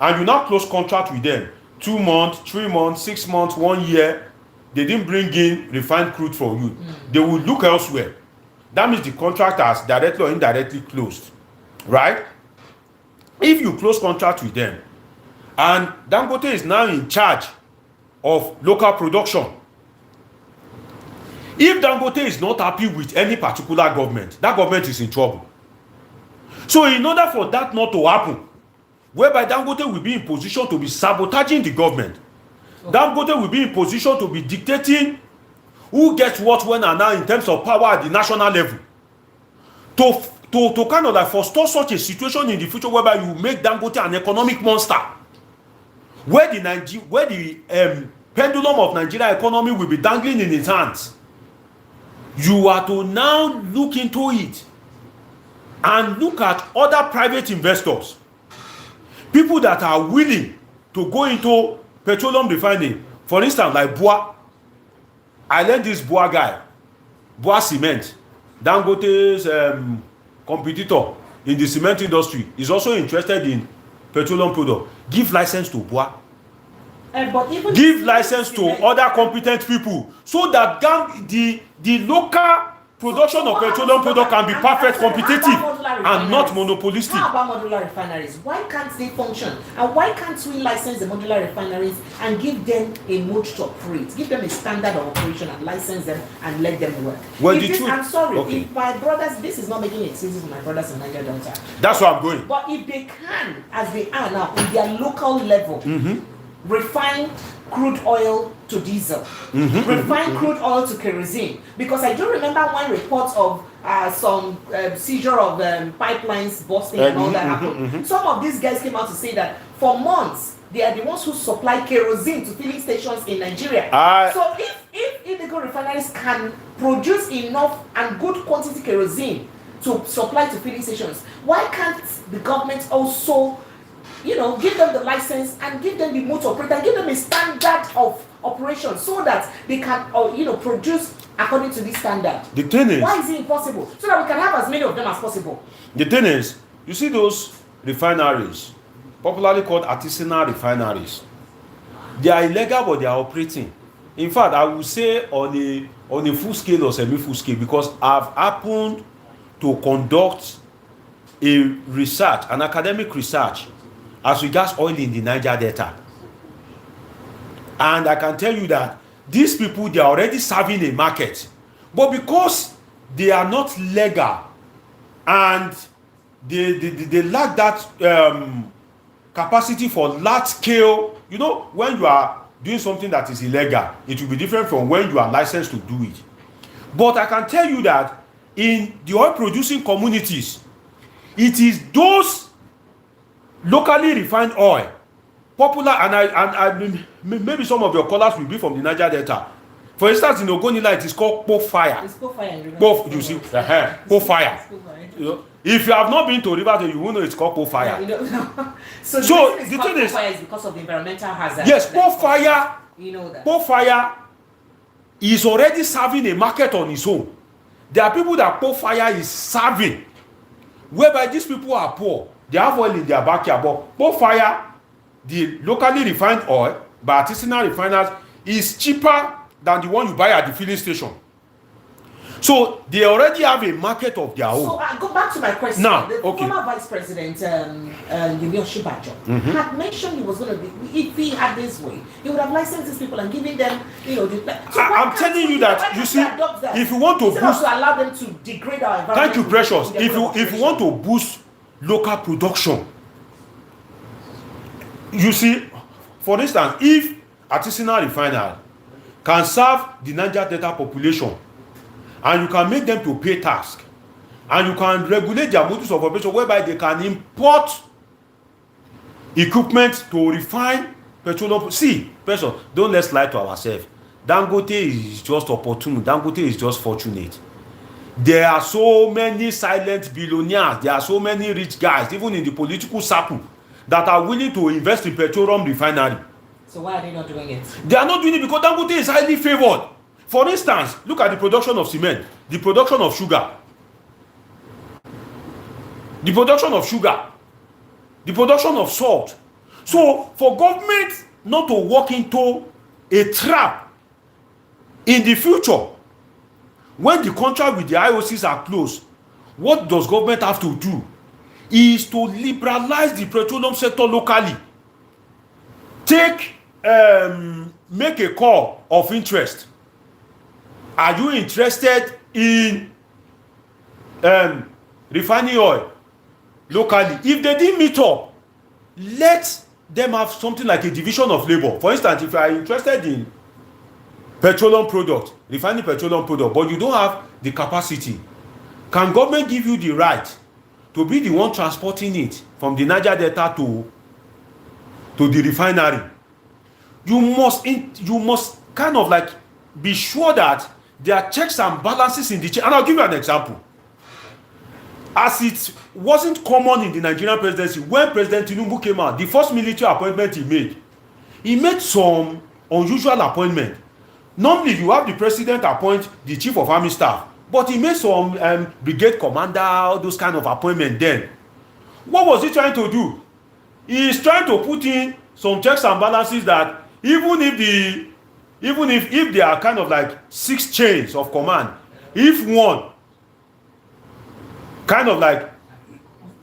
and you now close contract with them 2 months, 3 months, 6 months, 1 year, they didn't bring in refined crude for you. They will look elsewhere. That means the contract has directly or indirectly closed, right? If you close contract with them and Dangote is now in charge of local production, if Dangote is not happy with any particular government, that government is in trouble. So in order for that not to happen, whereby Dangote will be in position to be sabotaging the government, Dangote will be in position to be dictating who gets what when and now in terms of power at the national level, to kind of like forestall such a situation in the future whereby you make Dangote an economic monster, where the pendulum of Nigeria economy will be dangling in its hands. You are to now look into it and look at other private investors, people that are willing to go into petroleum refining. For instance, like Boa. I learned this Boa guy, Boa Cement, Dangote's competitor in the cement industry, is also interested in petroleum product. Give license to Boa. But even give license to other competent people so that the local production of petroleum product can be perfect, competitive, and not monopolistic. How about modular refineries? Why can't they function? And why can't we license the modular refineries and give them a mode to operate? Give them a standard of operation and license them and let them work. Well, I'm sorry, okay. If my brothers, this is not making excuses for my brothers in Niger Delta. That's where I'm going. But if they can, as they are now, in their local level, refine crude oil to diesel, refine crude oil to kerosene, because I do remember one report of some seizure of pipelines busting and all that happened. Some of these guys came out to say that for months they are the ones who supply kerosene to filling stations in Nigeria. So if illegal refineries can produce enough and good quantity kerosene to supply to filling stations, why can't the government also, give them the license and give them the mode to operate and give them a standard of operation so that they can, produce according to this standard? The thing is, why is it impossible? So that we can have as many of them as possible. The thing is, you see those refineries, popularly called artisanal refineries, they are illegal, but they are operating. In fact, I would say on a full scale or semi-full scale, because I've happened to conduct a research, an academic research, as regards oil in the Niger Delta. And I can tell you that these people, they are already serving a market. But because they are not legal and they lack that capacity for large scale, when you are doing something that is illegal, it will be different from when you are licensed to do it. But I can tell you that in the oil producing communities, it is those locally refined oil, popular, and I maybe some of your callers will be from the Niger Delta. For instance, in Ogonila, it is called Po Fire. It's Po Fire. You see, Po Fire. If you have not been to River, you won't know it's called Po Fire. So the thing is, Po Fire is because of the environmental hazard. Yes, Po Fire. That. Po Fire is already serving a market on its own. There are people that Po Fire is serving, whereby these people are poor. They have oil in their backyard, but Po Fire, the locally refined oil by artisanal refiners, is cheaper than the one you buy at the filling station. So they already have a market of their own. So I go back to my question. Now, the former Vice President Yemi Oshibajo had mentioned he was going to be, if he had this way, he would have licensed these people and given them, I'm telling you that, you see, if you want to boost, to allow them to degrade our environment. Thank you, Precious. If you want to boost local production, you see, for instance, if artisanal refinery can serve the Niger Delta population, and you can make them to pay tax, and you can regulate their modus of operation whereby they can import equipment to refine petroleum. See, Precious, don't let's lie to ourselves. Dangote is just opportune. Dangote is just fortunate. There are so many silent billionaires. There are so many rich guys, even in the political circle, that are willing to invest in petroleum refinery. So why are they not doing it? They are not doing it because Dangote is highly favored. For instance, look at the production of cement, the production of sugar. the production of sugar, the production of salt. So for government not to walk into a trap in the future, when the contract with the IOCs are closed, what does government have to do? Is to liberalize the petroleum sector locally. Make a call of interest. Are you interested in refining oil locally? If they didn't meet up, let them have something like a division of labor. For instance, if you are interested in petroleum product, refining petroleum product, but you don't have the capacity, can government give you the right to be the one transporting it from the Niger Delta to the refinery? You must kind of like be sure that there are checks and balances in the chain. And I'll give you an example. As it wasn't common in the Nigerian presidency, when President Tinubu came out, the first military appointment he made some unusual appointment. Normally, you have the president appoint the chief of army staff, but he made some brigade commander, those kind of appointment then. What was he trying to do? He is trying to put in some checks and balances that even if there are kind of like 6 chains of command, if one kind of like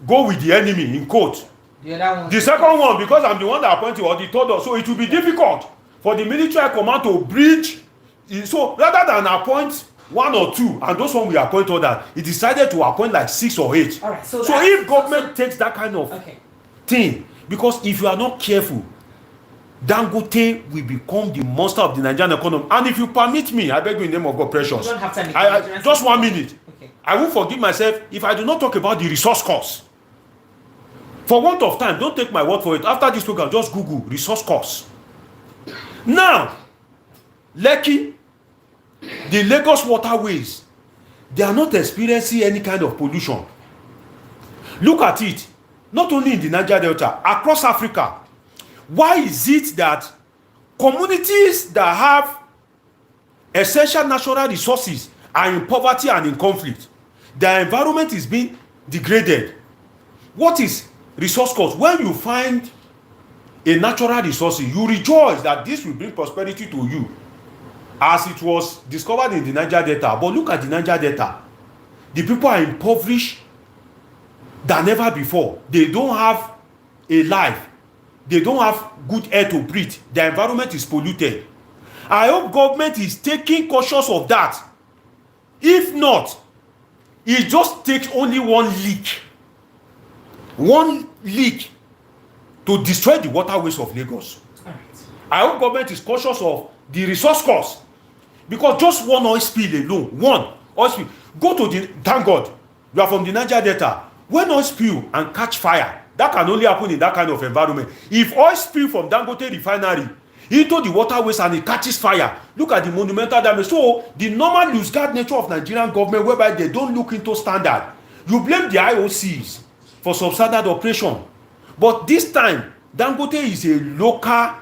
go with the enemy in quote, the second one, because I'm the one that appointed, or the third one, so it will be difficult for the military command to bridge. So rather than appoint 1 or 2 and those one we appoint others, he decided to appoint like 6 or 8. All right, so if government takes that kind of thing, because if you are not careful, Dangote will become the monster of the Nigerian economy. And if you permit me, I beg you in the name of God, precious, you don't have time. Just 1 minute. I will forgive myself if I do not talk about the resource cost. For want of time, don't take my word for it. After this program, just Google resource cost. Now, Lekki, the Lagos waterways, they are not experiencing any kind of pollution. Look at it, not only in the Niger Delta, across Africa. Why is it that communities that have essential natural resources are in poverty and in conflict? Their environment is being degraded. What is resource cost? When you find a natural resource, you rejoice that this will bring prosperity to you, as it was discovered in the Niger Delta. But look at the Niger Delta. The people are impoverished than ever before. They don't have a life. They don't have good air to breathe. The environment is polluted. I hope government is taking cautious of that. If not, it just takes only one leak to destroy the waterways of Lagos. Right. I hope government is cautious of the resource cost, because just one oil spill alone, one oil spill, go to the, thank God you are from the Niger Delta. When oil spill and catch fire, that can only happen in that kind of environment. If oil spill from Dangote refinery into the waterways and it catches fire, look at the monumental damage. So the normal loose guard nature of Nigerian government, whereby they don't look into standard, you blame the IOCs for substandard operation. But this time, Dangote is a local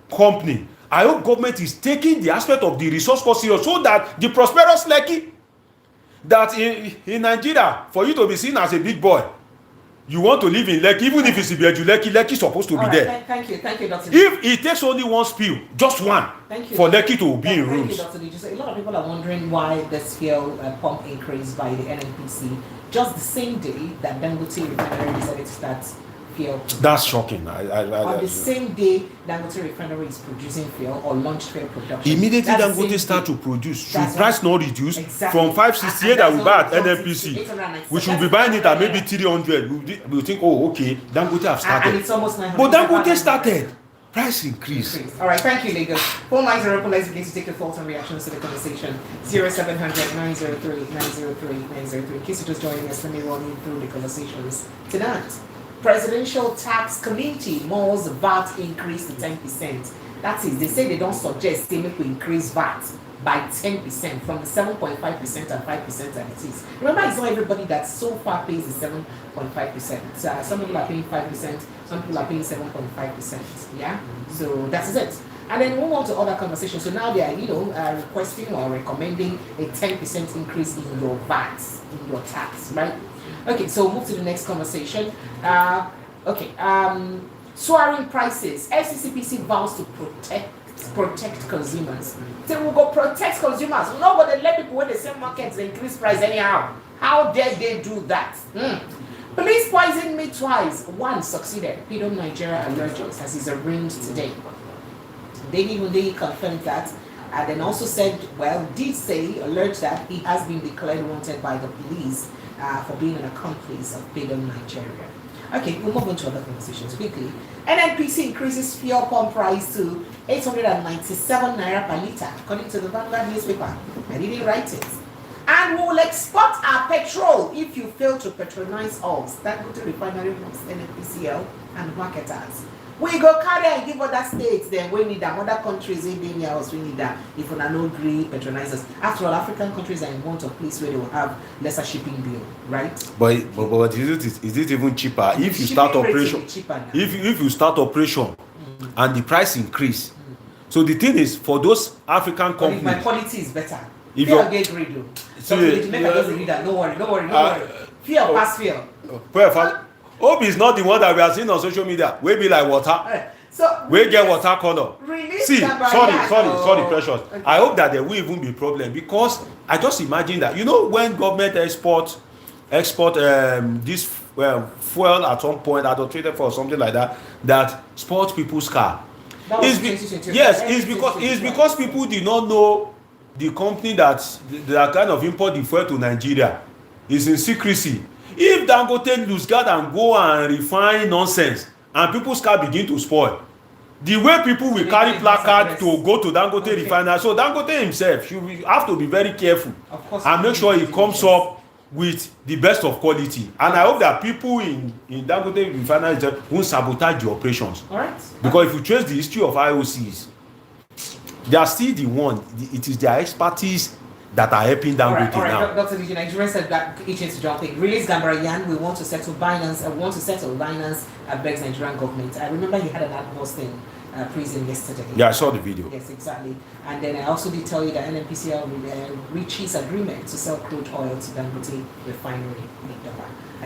company. I hope government is taking the aspect of the resource cost serious, so that the prosperous Lekki, that in Nigeria, for you to be seen as a big boy, you want to live in Lekki, even if it's Ibeju Lekki, Lekki is supposed to be there. Thank you, Dr. If it takes only one spill, just one, for Lekki to be in rules. Thank you, Dr. A lot of people are wondering why this fuel pump increased by the NNPC just the same day that Dangote refinery decided to start fuel. That's shocking. On the same day Dangote refinery is producing fuel or launched fuel production. Immediately Dangote start to produce. Should price not reduce from 568 that we buy at NNPC? We should be buying it at maybe 300. We'll think, oh, okay, Dangote have started. And it's almost 900. But Dangote started. Price increase. All right, thank you, Lagos. Phone lines are open. Let's begin to take your thoughts and reactions to the conversation. 0700 903 903 903. In case you're just joining us, let me run you through the conversations tonight. Presidential Tax Committee mulls VAT increase to 10%. That is, they say they don't suggest they make we increase VAT by 10% from the 7.5% and 5% that it is. Remember, it's not everybody that so far pays the 7.5%. Some people are paying 5%, some people are paying 7.5%. Yeah? So that's it. And then move on to other conversations. So now they are, requesting or recommending a 10% increase in your VAT, in your tax, right? Okay, so move to the next conversation. Soaring prices. FCCPC vows to protect consumers. So we'll go protect consumers. We're not going to let people when they sell markets increase price anyhow. How dare they do that? Police poisoned me twice. One succeeded. Freedom Nigeria alleges as is arraigned today. They confirmed that, and then also said, alleged that he has been declared wanted by the police for being an accomplice of Freedom Nigeria. Okay, we'll move on to other conversations quickly. NNPC increases fuel pump price to 897 naira per litre, according to the Vanguard newspaper. I didn't write it. And we will export our petrol if you fail to patronize us. That go to refinery from NNPCL and marketers. We go carry and give other states, then we need them. Other countries in the else we need that. If we no agree, patronize us. After all, African countries are in want of place where they will have lesser shipping bill, right? But is it even cheaper if you start operation? If you start operation and the price increase. So the thing is, for those African companies, my quality is better. If you get great though. So the Jamaica doesn't need that. Don't worry. Fear pass fear. Hope is not the one that we are seeing on social media. We be like water. So we get water color. See, sorry, precious. Okay. I hope that there will even be problem because I just imagine that when government export this fuel at some point adulterated for something like that sports people's car. It's because people did not know the company that kind of import the fuel to Nigeria is in secrecy. If Dangote lose guard and go and refine nonsense and people's car begin to spoil, the way people will carry placard to go to Dangote refinery, so Dangote himself should have to be very careful and make sure he comes up with the best of quality. And I hope that people in Dangote refinery won't sabotage the operations. All right. Because if you trace the history of IOCs, they are still the one. It is their expertise that are helping Dangote now. All right, Dr. DJ, Nigerian said that each is jumping. Release Gambarayan, we want to settle Binance. Begs Nigerian government. I remember you had an adverse thing prison yesterday. Yeah, I saw the video. Yes, exactly. And then I also did tell you that NNPCL reaches agreement to sell crude oil to Dangote refinery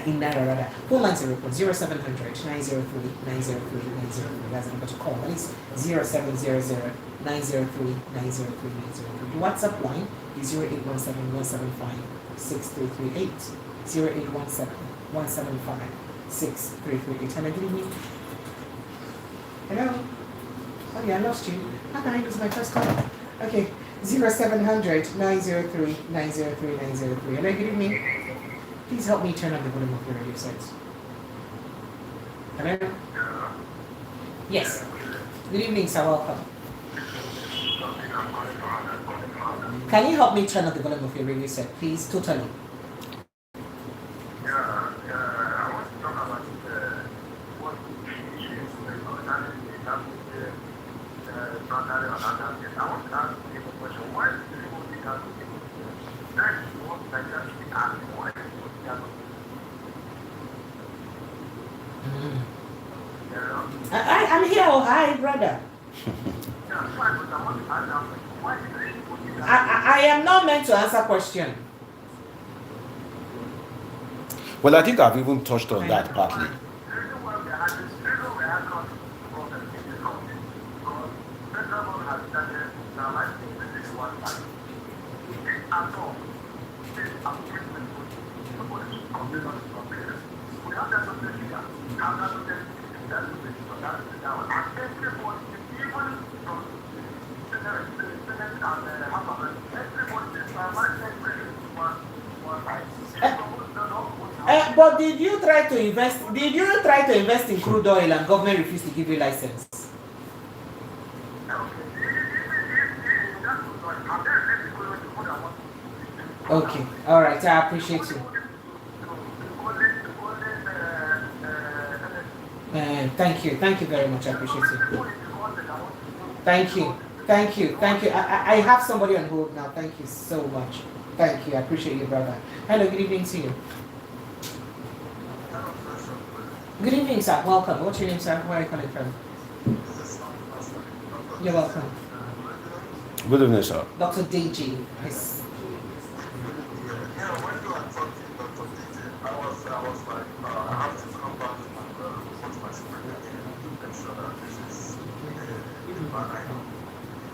in Naira rather. Phone lines are open 0700 903 903 903. That's the number to call. That is 0700 903 903 903. The WhatsApp line is 0817 175 6338. 0817 175 6338. Hello, good evening. Hello. Oh yeah, I lost you. How can I lose my first call? Okay. 0700 903 903 903. Hello, good evening. Please help me turn up the volume of your radio sets. Hello? Yes. Good evening, sir. Welcome. Can you help me turn up the volume of your radio set, please? Totally. I want to talk about what I want to ask you a question. Why do people think that that is what Nigeria should be asking? Why is it I'm here. Oh, hi, brother. I am not meant to answer question. Well, I think I've even touched on that partly. But did you try to invest in crude oil and government refused to give you license? Okay, all right, I appreciate you. Thank you very much. I appreciate you. Thank you. I have somebody on hold now. Thank you so much. Thank you. I appreciate you, brother. Hello, good evening to you. Good evening, sir. Welcome. What's your name, sir? Where are you calling from? You're welcome. Good evening, sir. Dr. Deji. Yes. Yeah, when you are talking, Dr. DJ, I was like, I have to come back to my spirit again to make sure that this is the man I know.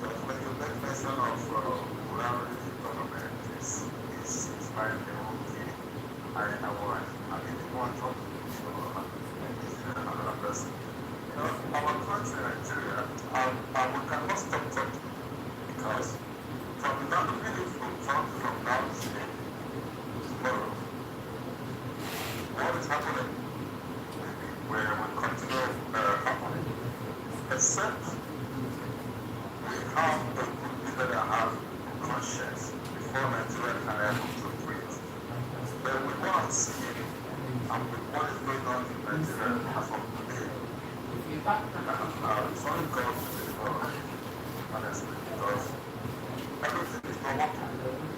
Because when you make mention of plurality government, is like, okay, I didn't want to talk to another person. You know, our country, Nigeria, we cannot stop talking because from now, the minute we talk from now to tomorrow, what is happening where we continue happening, except we have a good leader that have conscience before Nigeria can able to breathe. But we want to see it, and with what is going on in Nigeria as of today, it's only God to deliver, honestly, because everything is not working.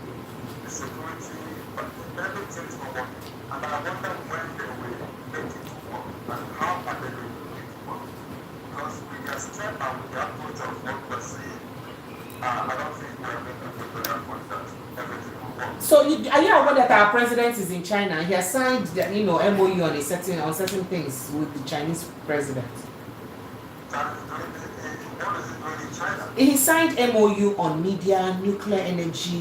The security, but everything is not working. And I wonder when they will make it work and how are they going to make it work. Because we can step out with the approach of what we're seeing. I don't think we're making a better point that everything will work. So are you aware that our president is in China? He has signed the MOU on certain things with the Chinese president. What is it doing in China? He signed MOU on media, nuclear energy,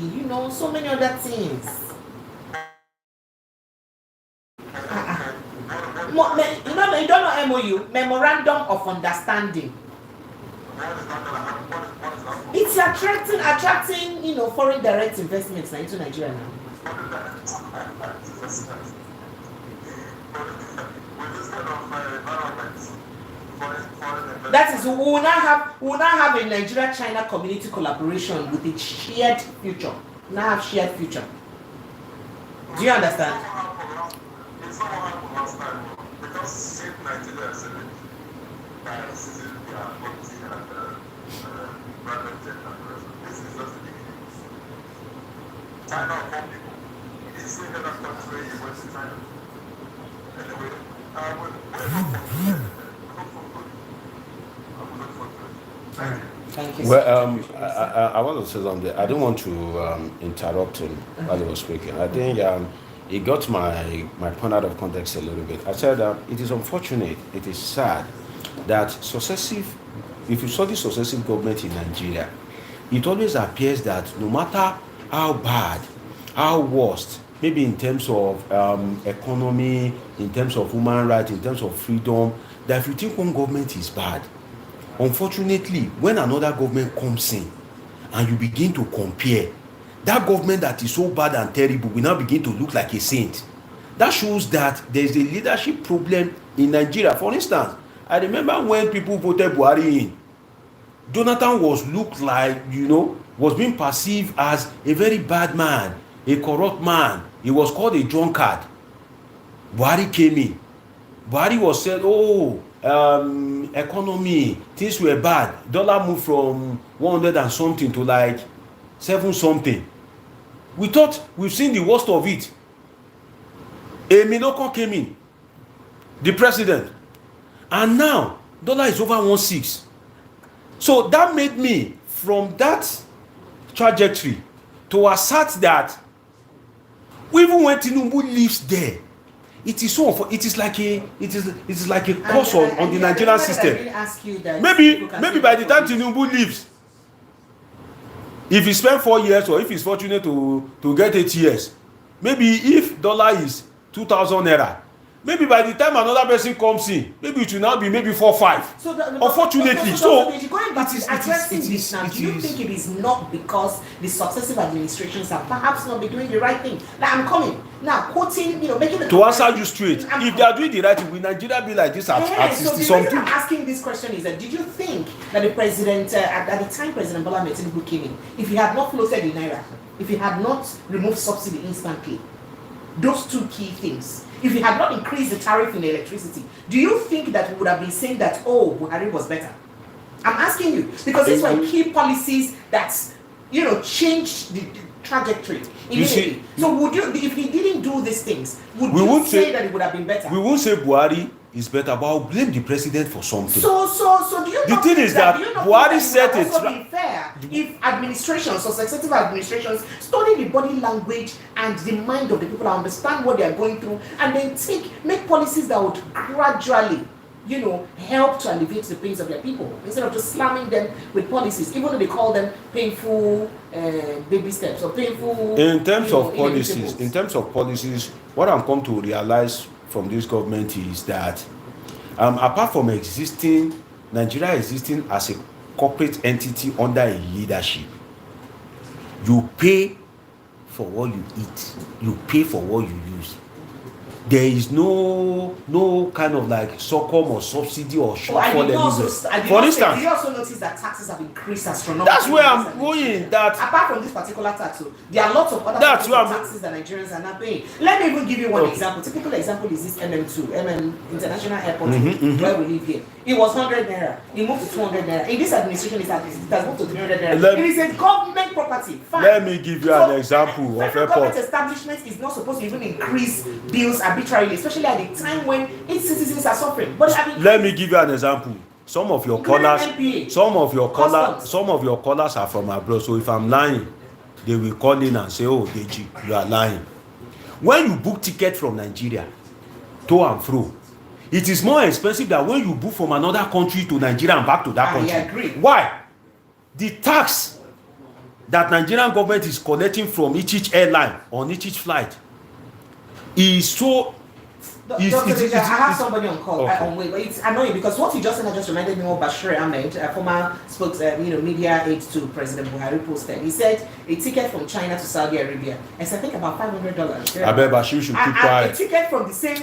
so many other things. You don't know MOU, Memorandum of Understanding. It's attracting, foreign direct investments into Nigeria now. That is, we will now have a Nigeria-China community collaboration with a shared future. Now have shared future. Do you understand? It's not what happened last time because same Nigeria is in this is just the beginning. China of all people. You didn't see that country you went to China. Anyway, I would look for good. Thank you. Well, I want to say something. I don't want to interrupt him while he was speaking. I think he got my point out of context a little bit. I said it is unfortunate, it is sad that if you saw the successive government in Nigeria, it always appears that no matter how bad, how worst, maybe in terms of economy, in terms of human rights, in terms of freedom, that if you think one government is bad, unfortunately, when another government comes in and you begin to compare, that government that is so bad and terrible will now begin to look like a saint. That shows that there is a leadership problem in Nigeria. For instance, I remember when people voted Buhari in, Jonathan was being perceived as a very bad man, a corrupt man. He was called a drunkard. Buhari came in. Buhari was said, economy, things were bad. Dollar moved from 100 and something to like 7 something. We thought we've seen the worst of it. Minoko came in, the president, and now dollar is over 1.6. So that made me, from that trajectory, to assert that even when Tinubu lives there, it is like a curse on the Nigerian system. Maybe by the time Tinubu leaves, if he spent 4 years, or if he's fortunate to get 8 years, maybe if dollar is 2,000 naira, maybe by the time another person comes in, maybe it will now be maybe 4-5. So unfortunately, going back to addressing this now, do you think it is not because the successive administrations have perhaps not been doing the right thing? Now I'm coming. Now quoting, making the to answer you straight, if they are doing the right thing, will Nigeria be like this at 60 so something? I'm asking this question is that did you think that the president, at the time President Bola Ahmed Tinubu came in, if he had not floated the naira, if he had not removed subsidy instantly, those two key things, if he had not increased the tariff in the electricity, do you think that we would have been saying that, Buhari was better? I'm asking you, because these were key policies that, changed trajectory You see- immediately. So would you, if he didn't do these things, would We you won't say say- that it would have been better? We won't say Buhari is better, but I'll blame the president for something. So do you The not thing think is that do you not Buhari think set that it it would also ra- be fair if administrations or successive administrations study the body language and the mind of the people and understand what they are going through, and then make policies that would gradually, help to alleviate the pains of their people, instead of just slamming them with policies, even though they call them painful baby steps or painful. In terms of inevitables. policies, what I'm come to realize from this government is that apart from Nigeria existing as a corporate entity under a leadership, you pay for what you eat, you pay for what you use. There is no kind of like succum or subsidy or shortfall. For instance, did you also notice that taxes have increased astronomically? that's where I'm going. That apart from this particular tax, there are lots of other That's where I'm- taxes that Nigerians are not paying. Let me even give you one Okay. example. Typical example is this MM International Airport where we live here. It was 100 naira. It moved to 200 naira. In this administration, it has moved to 300 naira. It is a government property. Fine. Let me give you an example of federal airport. government establishment is not supposed to even increase bills arbitrarily, especially at the time when its citizens are suffering. But Let me give you an example. Some of your Including callers, NPA, some of your customs. callers are from abroad. So if I'm lying, they will call in and say, "Oh, Deji, you are lying." When you book ticket from Nigeria to and fro, it is more expensive than when you book from another country to Nigeria and back to that country. I agree. Why? The tax that Nigerian government is collecting from each airline on each flight is so. Dr. Deja, I have somebody on call. Okay. On wait, but it's annoying because what you just said just reminded me of Bashir Ahmed, a former media aide to President Buhari, posted. He said a ticket from China to Saudi Arabia is I think about $500. I bet Bashir should keep And a quiet. ticket from the same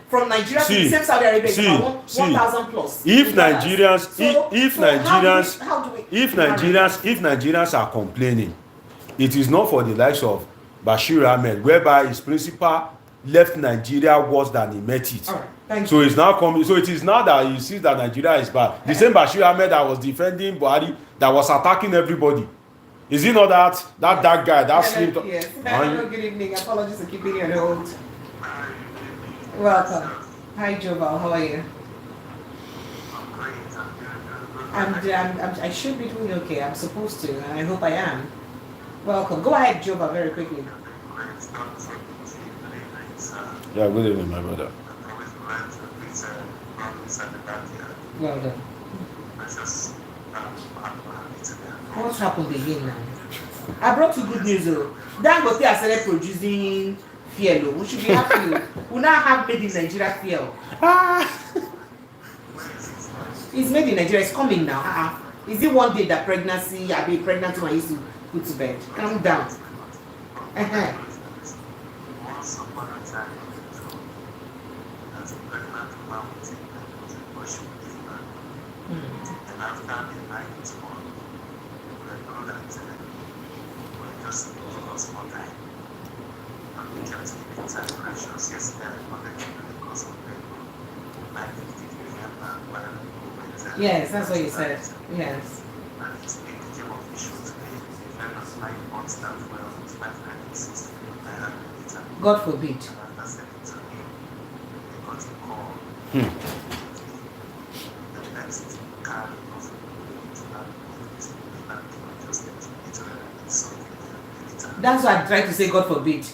from Nigeria to the same Saudi Arabia is about 1,000 plus. If dollars. Nigerians, So if Nigerians are complaining, it is not for the likes of Bashir Ahmed, whereby his principal left Nigeria worse than he met it. All right, thank So it's now coming. So it is now that he sees that Nigeria is bad. The same Bashir Ahmed that was defending Buhari, that was attacking everybody. Is he not that guy that slipped? Yes. Hello, good evening. Apologies for keeping you on hold. Welcome. Hi, Joval. How are you? I should be doing okay. I'm supposed to, and I hope I am. Welcome. Go ahead, Joval, very quickly. Yeah, good evening, my brother. Well done. What's happened again now? I brought you good news though. Dangote has started producing fuel. We should be happy. We now have made in Nigeria fuel. It's made in Nigeria. It's coming now. Is it one day that pregnancy? I'll be pregnant when I used to put to bed. Calm down. Yes, that's what you said. Yes. God forbid. That's why I tried to say God forbid.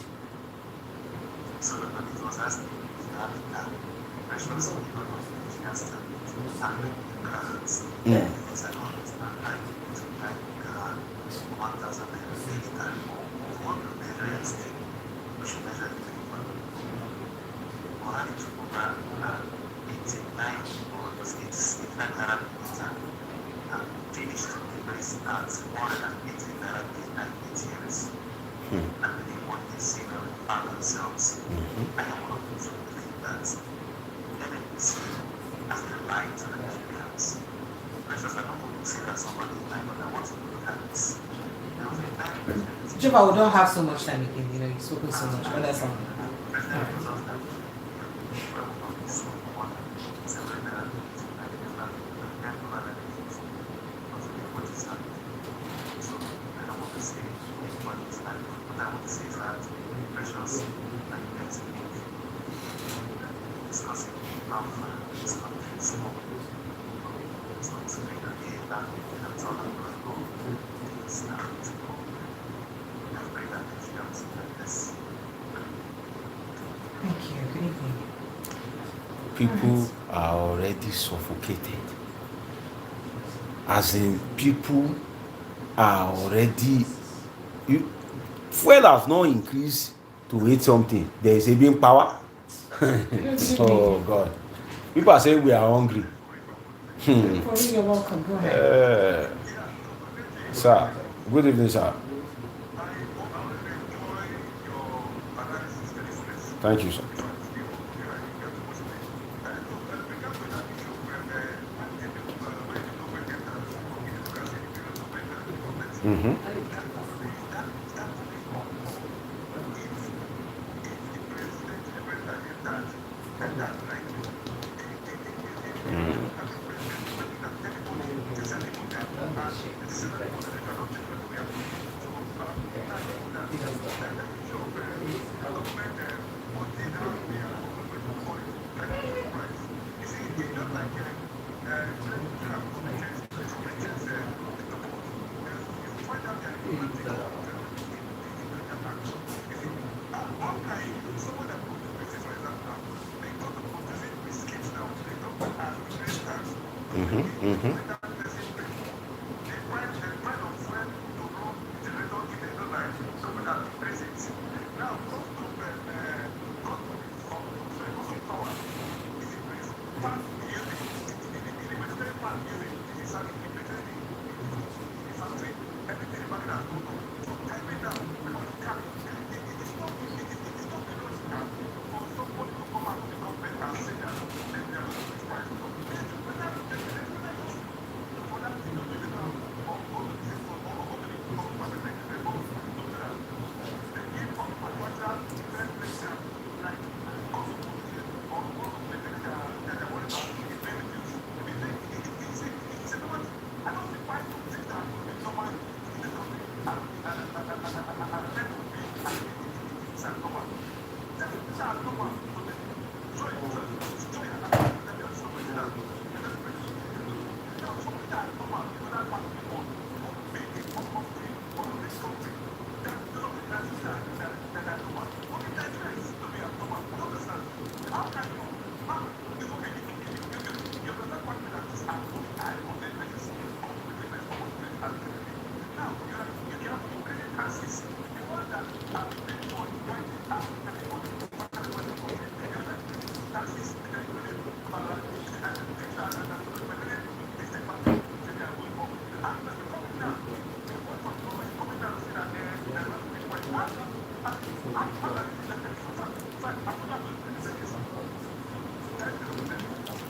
Juba, we don't have so much time again, you've spoken so much, but that's all. have this country small. It's not to be again that that's all I'm going to go. It's not to go. I pray that Nigerians like this. Thank you. Good evening. People are already suffocated. As in, people are already. Fuel has not increased to eat something. There is a being power. Oh God. People are saying we are hungry. You're welcome. Go ahead. Sir, good evening, sir. Thank you, sir. Mm-hmm.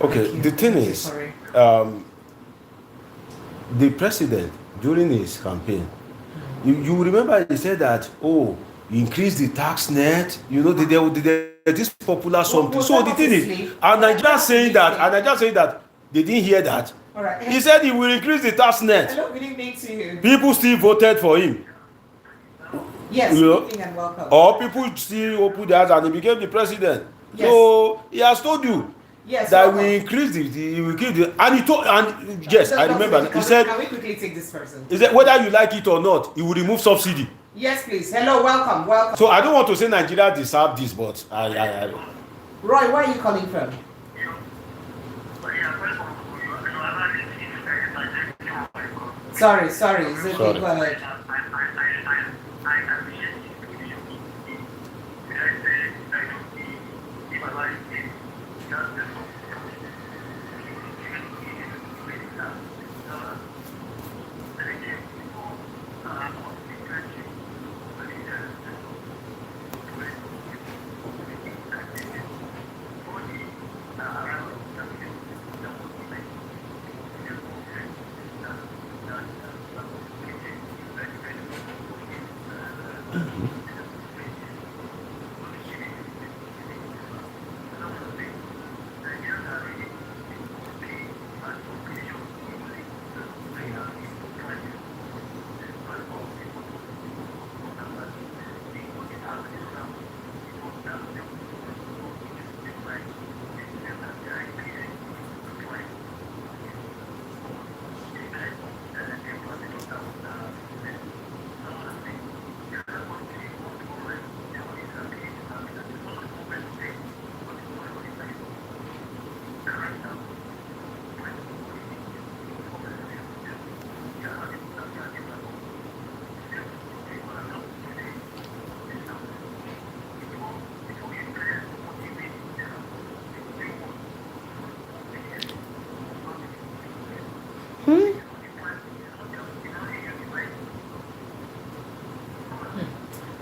Okay, the thing is, the president during his campaign, you remember he said that, oh, you increase the tax net, you know, this popular something. So the thing is, and Nigeria saying that they didn't hear that. All right. He said he will increase the tax net. Hello, good evening to you. People still voted for him. Yes, you know, good evening and welcome. or people still opened their eyes and he became the president. Yes. So he has told you. Yes, that welcome. we increase he will give the, and he told, and yes, I remember, he said, can we quickly take this person? He said whether you like it or not, he will remove subsidy. Yes, please. Hello, welcome. So I don't want to say Nigeria deserve this, but I Roy, where are you calling from? Sorry, is it okay? Go ahead.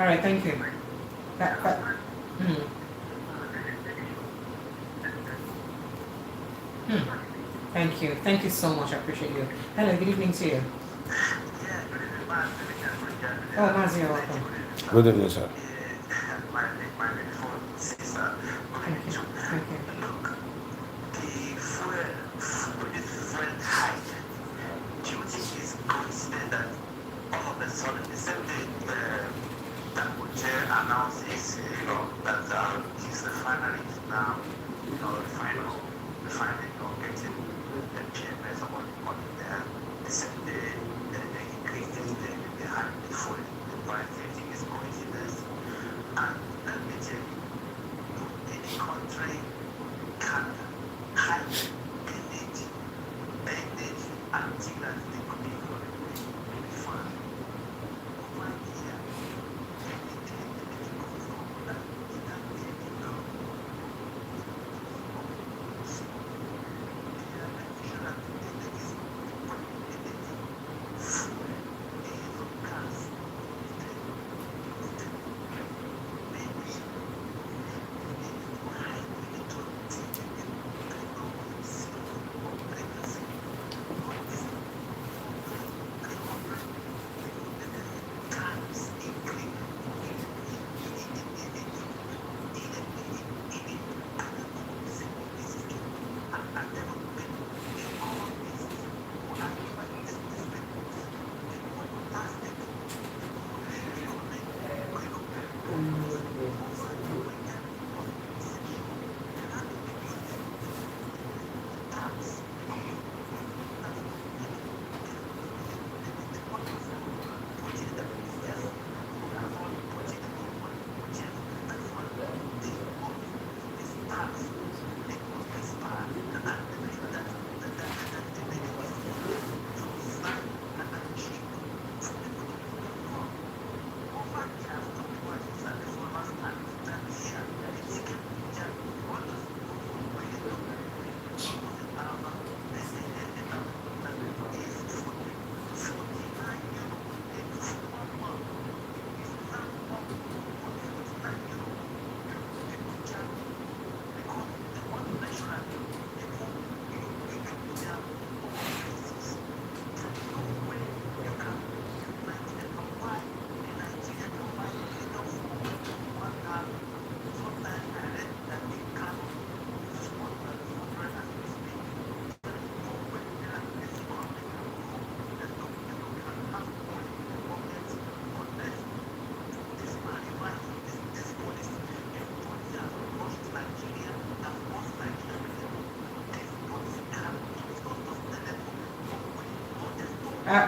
All right, thank you. Mm. Thank you so much. I appreciate you. Hello, good evening to you. Oh, Mazi, you're welcome. Good evening, sir. Thank you. Thank you. Look, the fuel high. Do you think it's coincidence that all of a sudden the same day that Uche announces, that his refinery is now, refining or getting the PMS or money there. The same day they increase the high before the price. Do you think it's coincidence? And let me tell you, any country can hide energy until that they could be refined. Over here, anything goes on that you can take it down. So, they are making sure that energy is food, gas,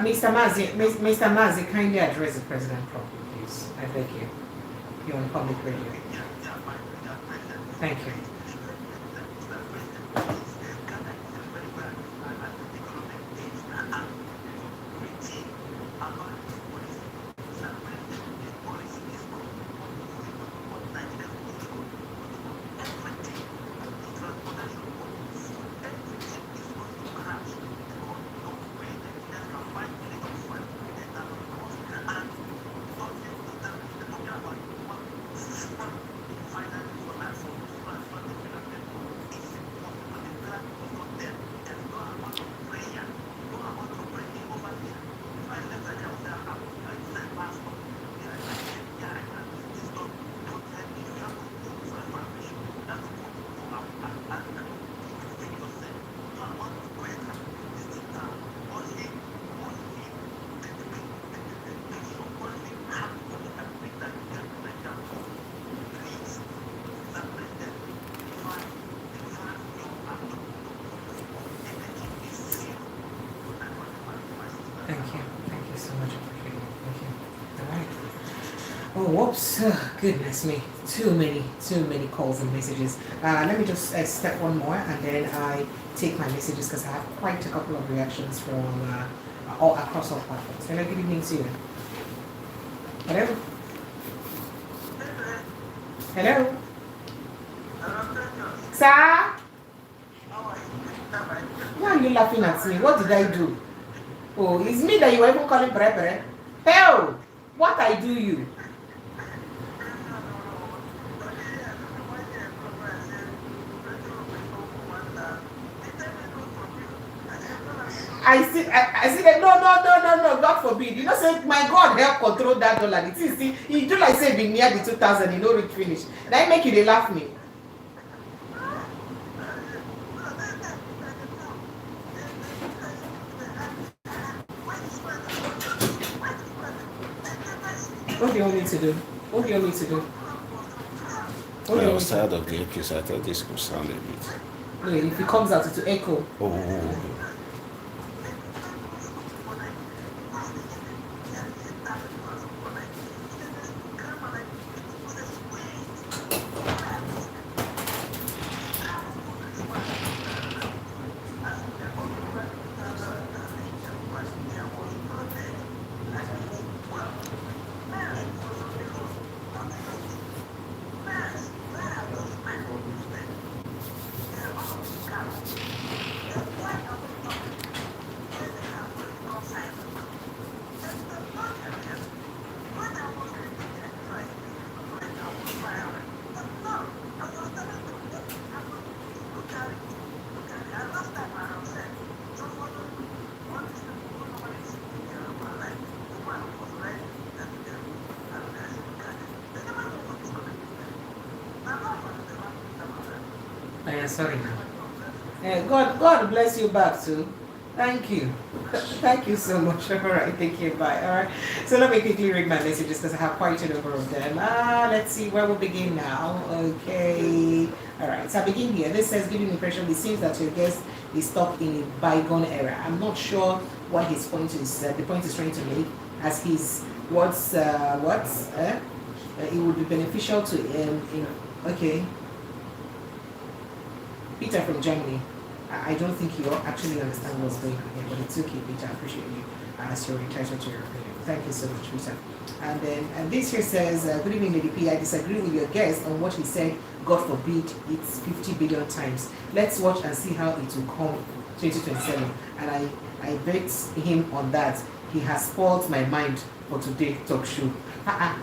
maybe Mr. Mazi, kindly address the president properly, please. I beg you. You're on public radio. Thank you. Oh, whoops. Goodness me. Too many calls and messages. Let me just step one more and then I take my messages because I have quite a couple of reactions from all across all platforms. Hello, good evening to you. Hello? Hello? Sir? Why are you laughing at me? What did I do? Oh, it's me that you were even calling Bre. Hell! What I do you? I see that no, God forbid. You know, say my God help control that dollar. The thing see, you do like say be near the 2000, you know, reach finish. That make you they laugh me. What do you want me to do? What do you want me to do? I was tired of the echo, so I thought this could sound a bit. No, if it comes out, it will echo. Oh. Sorry. God bless you back too. Thank you. Thank you so much. All right, thank you. Bye. All right. So let me quickly read my messages because I have quite a number of them. Let's see where we'll begin now. Okay. All right. So I begin here. This says, giving impression. It seems that your guest is stuck in a bygone era. I'm not sure what his point is. The point is trying to make as his words. It would be beneficial to okay. Peter from Germany. I don't think you actually understand what's going on here, but it's okay, Peter. I appreciate you as you're entitled to your opinion. Thank you so much, Peter. And then this here says, good evening, Lady P. I disagree with your guest on what he said. God forbid it's 50 billion times. Let's watch and see how it will come 2027. And I bet him on that. He has spoiled my mind for today's talk show.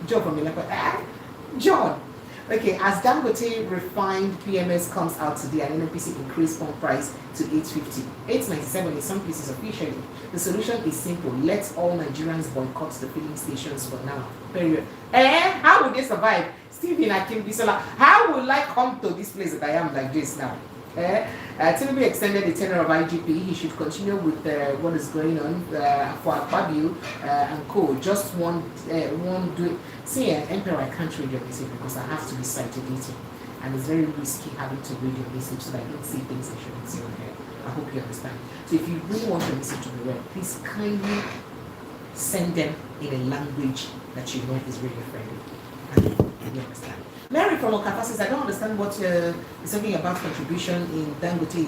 John from Milako. John. Okay, as Dangote refined PMS comes out today and NNPC increased pump price to 850, 897 in some places officially. The solution is simple. Let all Nigerians boycott the filling stations for now. Period. How will they survive? Stephen Akinbisola, how will I come to this place that I am like this now? Tinubu extended the tenure of IGP. He should continue with what is going on for Akpabio and co. Just one do. See, Emperor, I can't read your message because I have to be cited dating, and it's very risky having to read your message so that I don't see things I shouldn't see on here. I hope you understand. So if you really want your message to be read, please kindly send them in a language that you know is really friendly. You understand? Mary from Okafa says, I don't understand what is talking about contribution in Dangote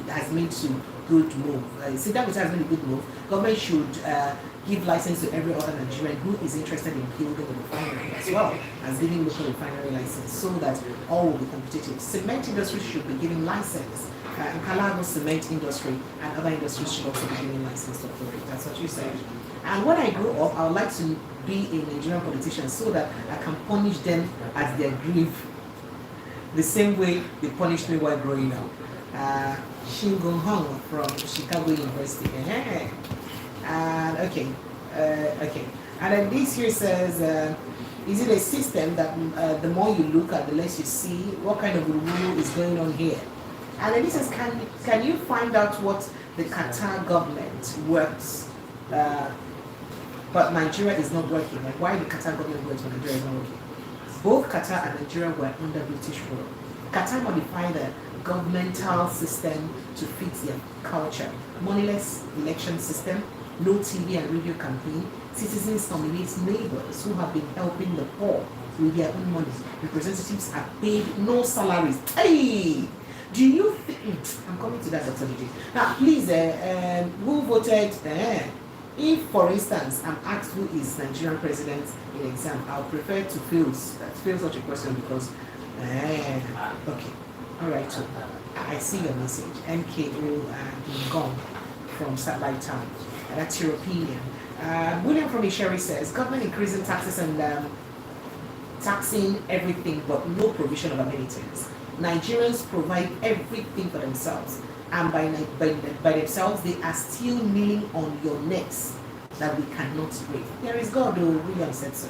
has made to good move. See, Dangote has made a good move. Government should give license to every other Nigerian who is interested in building a refinery as well as giving local refinery license so that all will be competitive. Cement industry should be giving license. Kalago cement industry and other industries should also be giving license to operate. That's what you said. And when I grow up, I would like to be a Nigerian politician so that I can punish them at their grief the same way they punished me while growing up. Shingon Hong from Chicago University. And okay. And then this here says, is it a system that the more you look at, the less you see? What kind of rule is going on here? And then this says, can you find out what the Qatar government works? But Nigeria is not working. Like, why the Qatar government works when Nigeria is not working? Both Qatar and Nigeria were under British rule. Qatar modified the governmental system to fit their culture. Moneyless election system, no TV and radio campaign. Citizens nominate neighbors who have been helping the poor with their own money. Representatives are paid no salaries. Hey! Do you think... I'm coming to that, Dr. DJ. Now, please, who voted... if, for instance, I'm asked who is Nigerian president in exam, I'll prefer to field such a question because, okay, all right, so I see your message. MKO Gong from Satellite Town. That's your opinion. William from Isheri says, government increasing taxes and taxing everything but no provision of amenities. Nigerians provide everything for themselves. and by themselves, they are still kneeling on your necks that we cannot break. There is God, who William said so.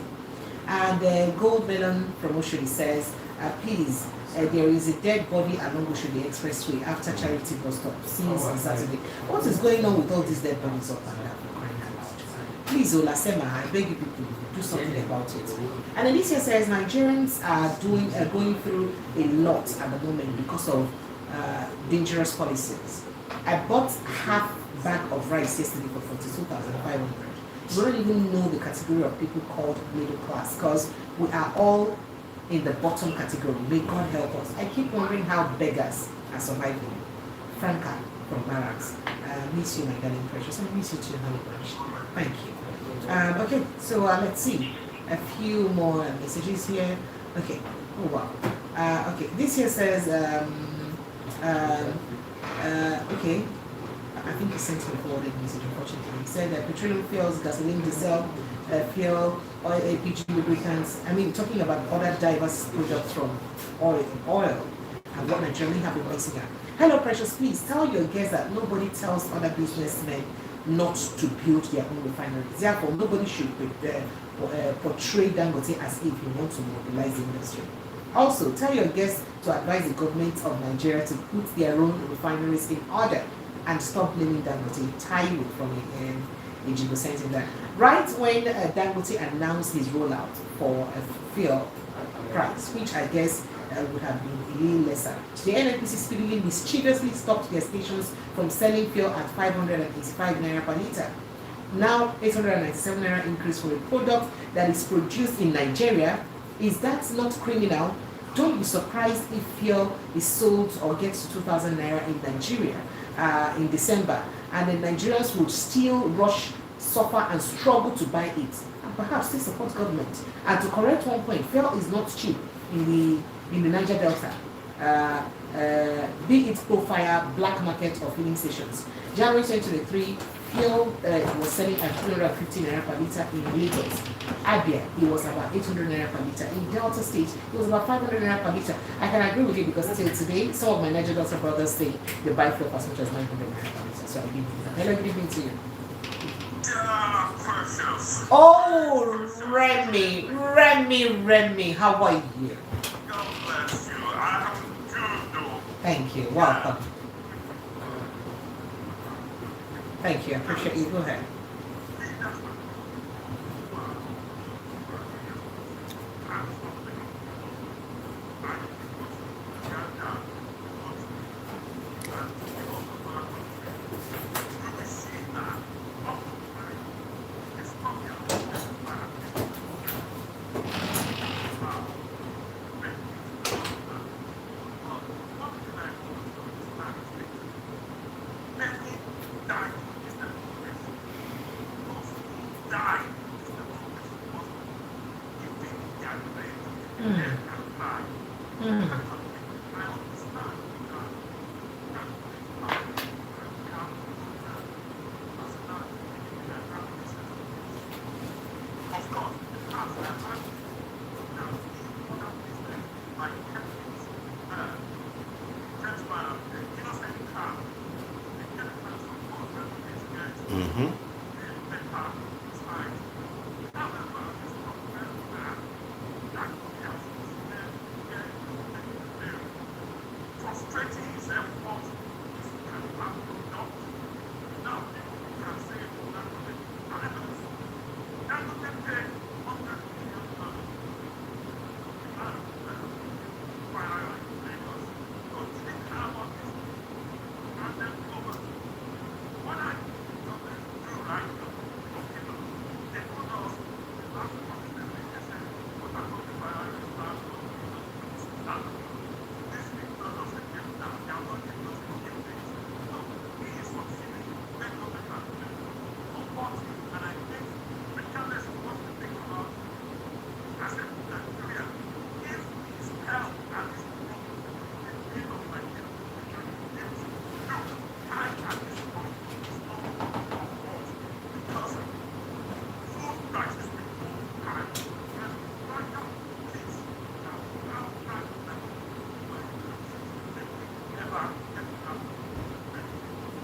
And Gold Melon Promotion says, please, there is a dead body along Oshodi Expressway after Charity bus stop since on Saturday. What is going on with all these dead bodies up and down? Please, Olasema, I beg you people, do something about it. And Alicia says Nigerians are going through a lot at the moment because of dangerous policies. I bought half bag of rice yesterday for 42,500. We don't even know the category of people called middle class because we are all in the bottom category. May God help us. I keep wondering how beggars are surviving. Franca from Barracks. Miss you, my darling precious. I miss you too, honey bunch. Thank you. Okay, so let's see. A few more messages here. Okay. Oh wow. Okay, this here says okay. I think he sent me a forwarded message, unfortunately. He said that petroleum fuels, gasoline, diesel, fuel, oil, LPG, lubricants. I mean, talking about other diverse products from oil and what Nigerians have been mixing up. Hello, precious. Please tell your guests that nobody tells other businessmen not to build their own refineries. Therefore, nobody should portray Dangote as if you want to mobilize the industry. Also, tell your guests to advise the government of Nigeria to put their own refineries in order and stop blaming Dangote. Taiwo from Igbo sent in that. Right when Dangote announced his rollout for a fuel price, which I guess would have been a little lesser, the NNPC speedily mischievously stopped their stations from selling fuel at 585 naira per litre. Now 897 naira increase for a product that is produced in Nigeria. Is that not criminal? Don't be surprised if fuel is sold or gets to 2,000 naira in Nigeria in December, and the Nigerians would still rush, suffer and struggle to buy it, and perhaps still support government. And to correct one point, fuel is not cheap in the Niger Delta, be it profile, black market or filling stations. January 2023, fuel was selling at 250 naira per litre in Lagos. Abia, it was about 800 naira per litre. In Delta State, it was about 500 naira per litre. I can agree with you because till today, some of my Niger Delta brothers say they buy fuel for as much as 900 naira per litre. So I give you that. Hello, good evening to you. Oh, Remy, how are you? God bless you. I am good though. Thank you. Welcome. Thank you. I appreciate you. Go ahead.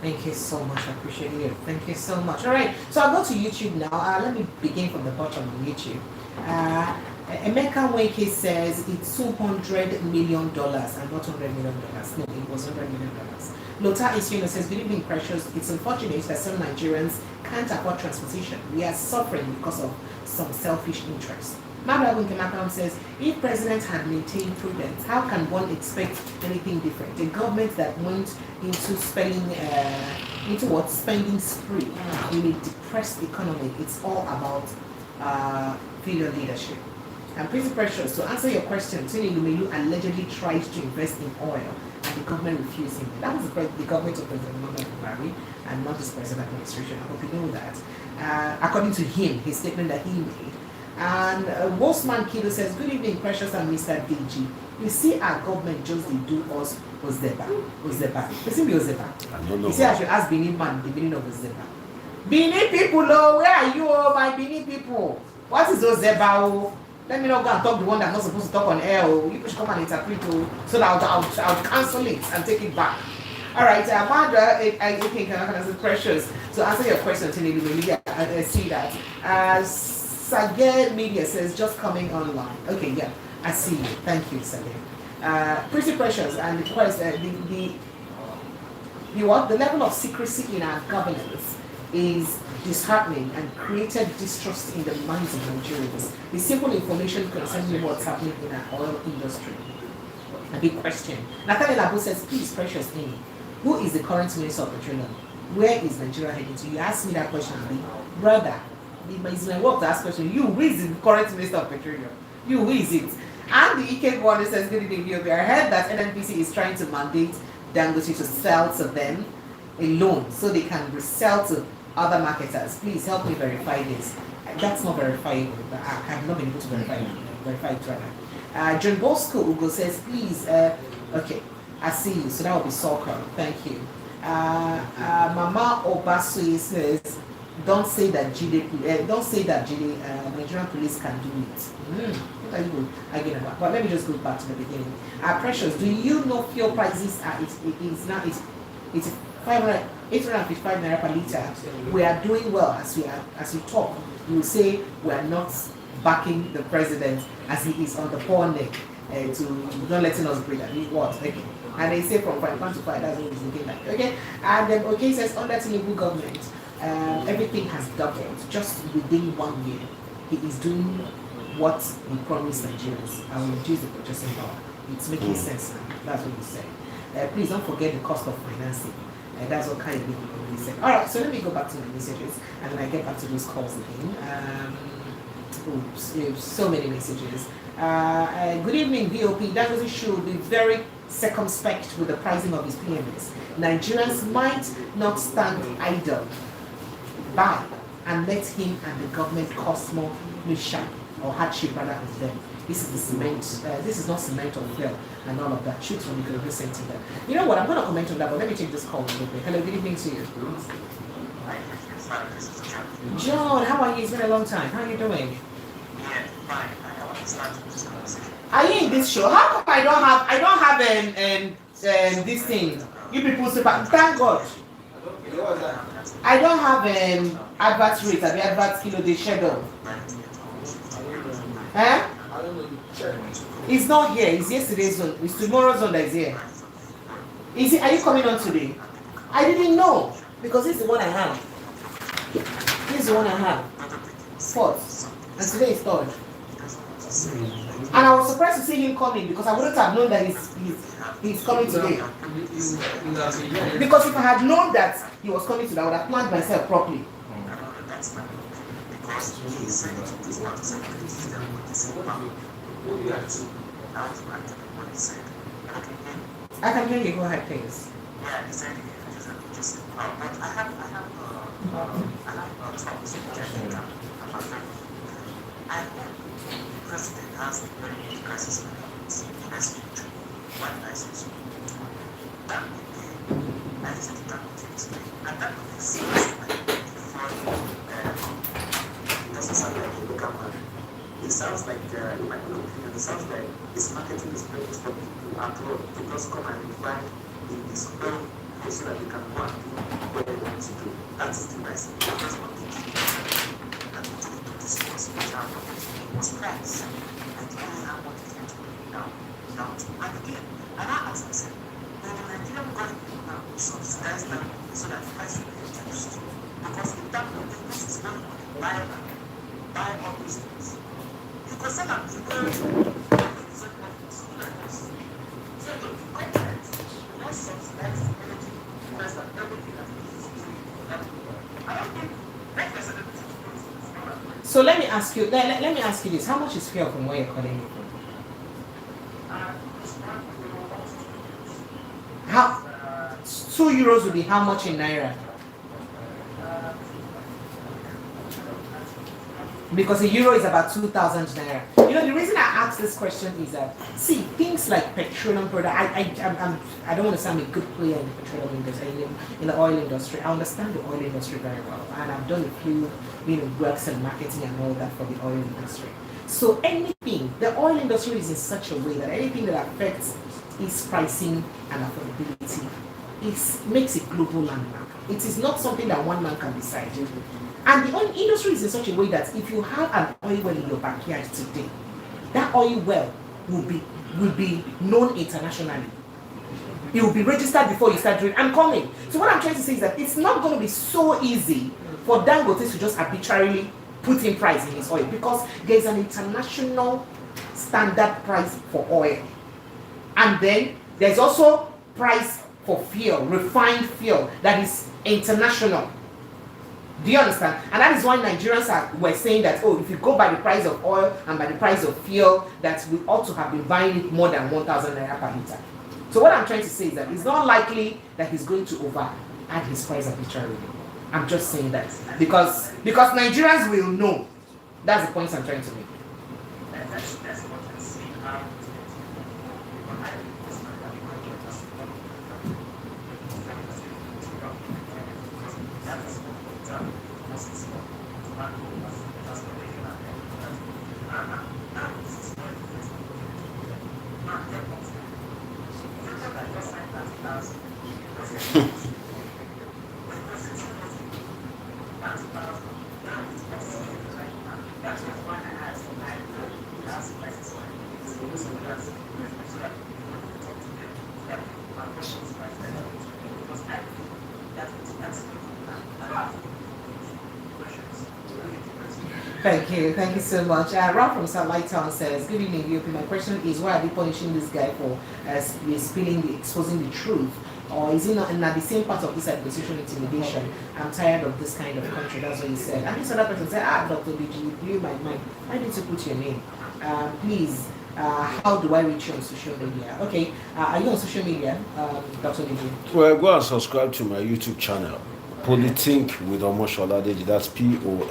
Thank you so much. I appreciate it. Thank you so much. All right. So I'll go to YouTube now. Let me begin from the bottom on YouTube. Emeka Weke says it's $200 million and not $100 million. No, it was $100 million. Lota Isiano says, good evening, Precious. It's unfortunate that some Nigerians can't afford transportation. We are suffering because of some selfish interests. Mabla Winkemakam says, if president had maintained prudence, how can one expect anything different? A government that went into spending spree in a depressed economy. It's all about failure leadership. And Pretty Precious, to answer your question, Tini Lumelu allegedly tried to invest in oil and the government refused him. That was the government of President Muhammadu Buhari and not his present administration. I hope you know that. According to him, his statement that he made. And Wolfman Kido says, good evening, Precious and Mr. DG. You see, our government just did do us Ozeba. Listen to Ozeba. You see, I should ask Benin man the meaning of Ozeba. Benin people, oh, where are you, oh, my Benin people? What is Ozeba, oh? Let me not go and talk the one that's not supposed to talk on air, oh. You should come and interpret, oh, so that I'll cancel it and take it back. All right, Amanda, I think Precious. So answer your question, I see that. Saged Media says, just coming online. Okay, yeah, I see you. Thank you, Saged. Pretty Precious, and the question, the level of secrecy in our governance is disheartening and created distrust in the minds of Nigerians. The simple information concerning what's happening in our oil industry. A big question. Nathaniel Abu says, please, Precious Amy, who is the current Minister of Petroleum? Where is Nigeria heading to? You asked me that question, brother. It's my work to ask question. You, who is the current Minister of Petroleum? You, who is it? And the EK one says, good evening, VOP. I heard that NNPC is trying to mandate Dangote to sell to them alone so they can resell to other marketers. Please help me verify this. That's not verifiable. I have not been able to verify it right now. John Bosco Ugo says, please, okay, I see you. So that will be soccer. Thank you. Mama Obasui says, don't say that Nigerian police can do it. What are you again about? But let me just go back to the beginning. Precious, do you know fuel prices are it's 855 naira per liter. We are doing well as we talk. You will say we are not backing the president as he is on the poor neck to not letting us breathe. I mean what? Okay. And they say from 5 to 5, that's what he's looking like. Okay. And then okay says under Tinubu government, everything has doubled just within 1 year. He is doing what he promised Nigerians. I will reduce the purchasing power. It's making sense now. That's what he said. Please don't forget the cost of financing. That's what kind of people said. All right, so let me go back to the messages and then I get back to those calls again. So many messages. Good evening, VOP. That was should be very circumspect with the pricing of his PMS. Nigerians might not stand idle by and let him and the government cause more mission or hardship rather than them. This is the cement, this is not cement or fuel and all of that. Shoot from the good sentiment. You know what, I'm going to comment on that, but let me take this call a little bit. Hello, good evening to you. John, how are you? It's been a long time. How are you doing? Yeah, fine. I want to start with this conversation. Are you in this show? How come I don't have this thing? You people super. Thank God. I don't have advert rate. The advert kilo they schedule. Eh? It's not here. It's yesterday's one. It's tomorrow's one that is here. Is it? Are you coming on today? I didn't know because this is the one I have. This is the one I have. Fourth. And today is third. And I was surprised to see him coming because I wouldn't have known that he's coming today. Because if I had known that he was coming today, I would have planned myself properly. I can hear you. Go ahead, please. Yeah, he said but I have talks with Jessica. I hope the president has a very big crisis management next week. One nice issue. That would be, I think that would be explained. And that would be seriously like before it doesn't sound like a local man. It sounds like, in my own opinion, it sounds like his marketing is playing for people abroad to just come and buy in his own so that they can go and do what they want to do. That is the best. That's what they do. And we took to discuss which our it was price. And then how much is going to be now. And again, and I asked myself, when the Nigerian government now subsidize them so that the price will be reduced. Because in that way, this is not buy all these things. Because then I'm going So let me ask you. Let me ask you this: how much is fuel from where you're calling it from? How €2 would be how much in naira? Because a euro is about 2,000 naira. You know, the reason I ask this question is that, see, things like petroleum product, I don't want to sound a good player in the petroleum industry, in the oil industry. I understand the oil industry very well, and I've done a few, works and marketing and all that for the oil industry. So anything, the oil industry is in such a way that anything that affects its pricing and affordability makes it global landmark. It is not something that one man can decide. And the oil industry is in such a way that if you have an oil well in your backyard today, that oil well will be known internationally. It will be registered before you start drilling. I'm coming. So what I'm trying to say is that it's not going to be so easy for Dangote to just arbitrarily put in price in his oil, because there's an international standard price for oil. And then there's also price for fuel, refined fuel, that is international. Do you understand? And that is why Nigerians were saying that, if you go by the price of oil and by the price of fuel, that we ought to have been buying it more than 1,000 naira per liter. So what I'm trying to say is that it's not likely that he's going to add his price arbitrarily. I'm just saying that because Nigerians will know. That's the point I'm trying to make. That's what I see. Thank you so much. Ralph from Satellite Town says, good evening, VOP. My question is, why are they punishing this guy for exposing the truth? Or is it not in the same part of this acquisition intimidation? I'm tired of this kind of country. That's what he said. And this other person said, Dr. BG, you blew my mind. Why didn't you put your name? Please, how do I reach you on social media? Okay, are you on social media, Dr. BG? Well, go and subscribe to my YouTube channel, Polithink with Omosoladeji. That's POLITHINK,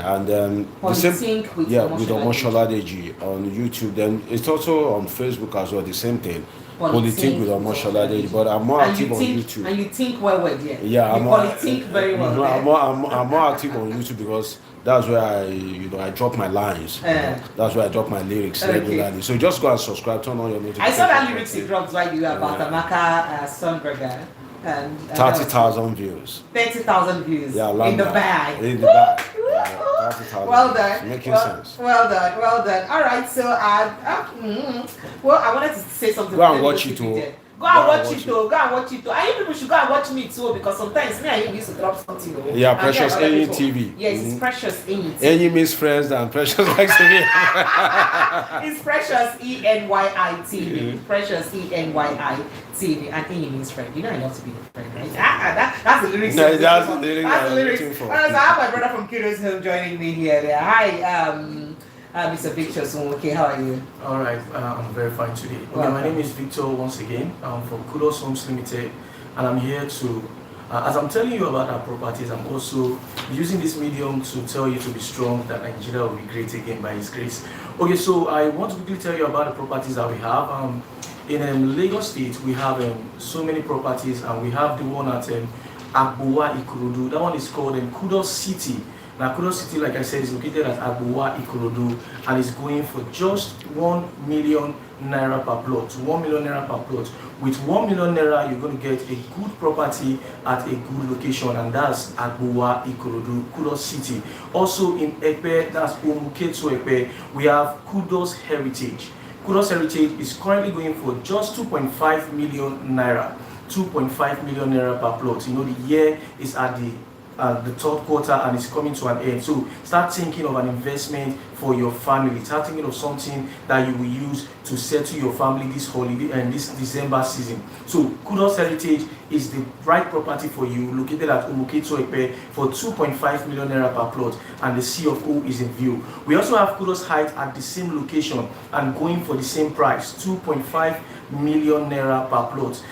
and the same with Omosoladeji on YouTube. Then it's also on Facebook as well, the same thing. Polithink with Omosoladeji, but I'm more active on YouTube. And you think well, dear. Yeah, Polithink very well. I'm more active on YouTube because that's where I drop my lines. That's where I drop my lyrics regularly. So just go and subscribe, turn on your notifications. I saw that lyrics you dropped while you were about Amaka Stonberger. And 30,000 views. 30,000 views. Yeah, in the bag. In the bag. 30,000. Well done. Making sense. Well done. All right. So, well, I wanted to say something. Go and watch it. Go and watch it. And you people should go and watch me too, because sometimes me and you used to drop something. Yeah, Precious Enyi TV. Yes, it's Precious Enyi TV. Enyi means friends and Precious likes to be. It's Precious ENYI TV. Precious ENYI TV, and Enyi means friend. You know I love to be the friend, right? That's the lyrics. No, that's the lyrics. That's the lyrics. So I have my brother from Kiddo's Home joining me here. Hi, Mr. Victor Sunwoke, how are you? All right, I'm very fine today. Okay, my name is Victor once again. I'm from Kudos Homes Limited, and I'm here to, as I'm telling you about our properties, I'm also using this medium to tell you to be strong, that Nigeria will be great again by His grace. Okay, so I want to quickly tell you about the properties that we have. In Lagos State, we have so many properties, and we have the one at Agbowa Ikorodu. That one is called Kudos City. Now, Kudos City, like I said, is located at Agbowa, Ikorodu, and is going for just 1 million naira per plot. 1 million naira per plot. With 1 million naira, you're going to get a good property at a good location, and that's Agbowa, Ikorodu, Kudos City. Also in Epe, that's Omuketo Epe, we have Kudos Heritage. Kudos Heritage is currently going for just 2.5 million naira. 2.5 million naira per plot. You know, the year is at the third quarter and it's coming to an end. So start thinking of an investment for your family. Start thinking of something that you will use to settle your family this holiday and this December season. So Kudos Heritage is the right property for you, located at Umuketo Epe for 2.5 million naira per plot, and the Sea of O is in view. We also have Kudos Heights at the same location and going for the same price, 2.5 million naira per plot.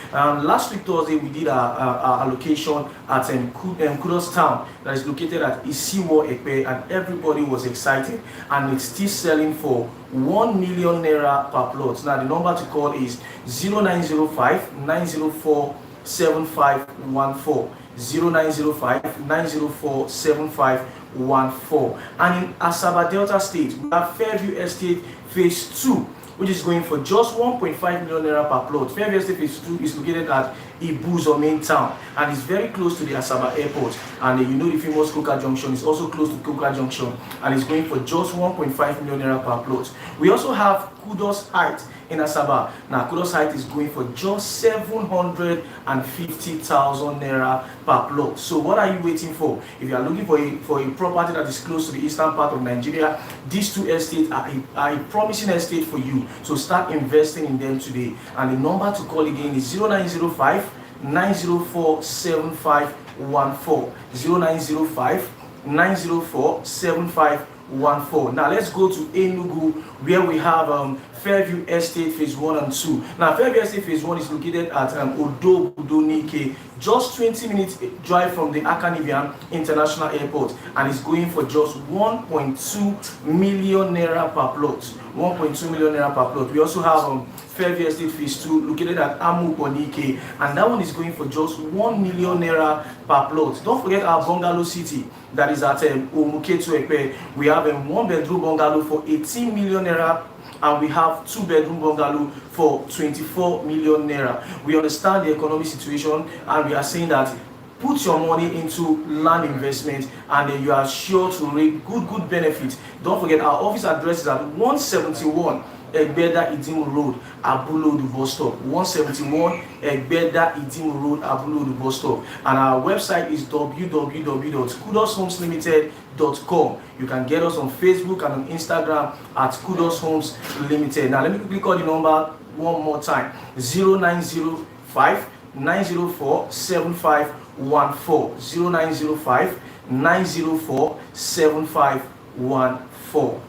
Last week Thursday we did our allocation at Kudos Town that is located at Isiwo Epe, and everybody was excited, and it's still selling for 1 million naira per plot. Now the number to call is 0905 904 7514, 0905 904 7514. And in Asaba Delta State, we have Fairview Estate Phase 2, which is going for just 1.5 million naira per plot. Fairview Estate Phase 2 is located at Ibuzo main town, and is very close to the Asaba airport. And you know the famous Coca Junction is also close to Coca Junction, and is going for just 1.5 million naira per plot. We also have Kudos Heights in Asaba. Now Kudos Heights is going for just 750,000 naira per plot. So what are you waiting for? If you are looking for a property that is close to the eastern part of Nigeria, these two estates are a promising estate for you. So start investing in them today. And the number to call again is 0905 904 7514, 0905 904 7514. Now let's go to Enugu, where we have Fairview Estate Phase 1 and 2. Now Fairview Estate Phase 1 is located at Odo-Budonike, just 20 minutes drive from the Akanivian International Airport, and is going for just 1.2 million naira per plot. 1.2 million naira per plot. We also have Fairview Estate Phase 2 located at Amuponike, and that one is going for just 1 million naira per plot. Don't forget our bungalow city that is at Omuketo Epe. We have a 1-bedroom bungalow for 18 million naira, and we have 2-bedroom bungalow for 24 million naira. We understand the economic situation, and we are saying that put your money into land investment, and you are sure to reap good benefits. Don't forget our office address is at 171 Egbeda Idimu Road, Abulodu bus stop. 171 Egbeda Idimu Road, Abulodu bus stop. And our website is www.kudoshomesLimited.com. You can get us on Facebook and on Instagram at Kudos Homes Limited. Now let me quickly call the number one more time: 0905 904 7514, 0905 904 7514. All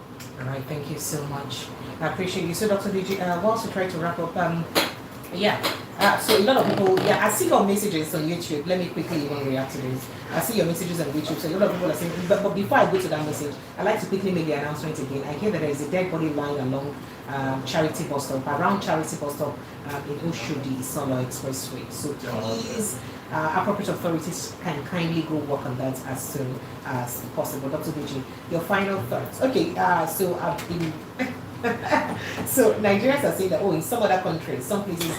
right, thank you so much. I appreciate you. So, Dr. DG, we'll also try to wrap up. So a lot of people, I see your messages on YouTube. Let me quickly even react to this. I see your messages on YouTube. So a lot of people are saying, but before I go to that message, I'd like to quickly make the announcement again. I hear that there is a dead body lying along Charity bus stop, around Charity bus stop in Oshodi Solo Expressway. So please, appropriate authorities can kindly go work on that as soon as possible. Dr. DG, your final thoughts. Okay, so I've been... So Nigerians are saying that in some other countries, some places,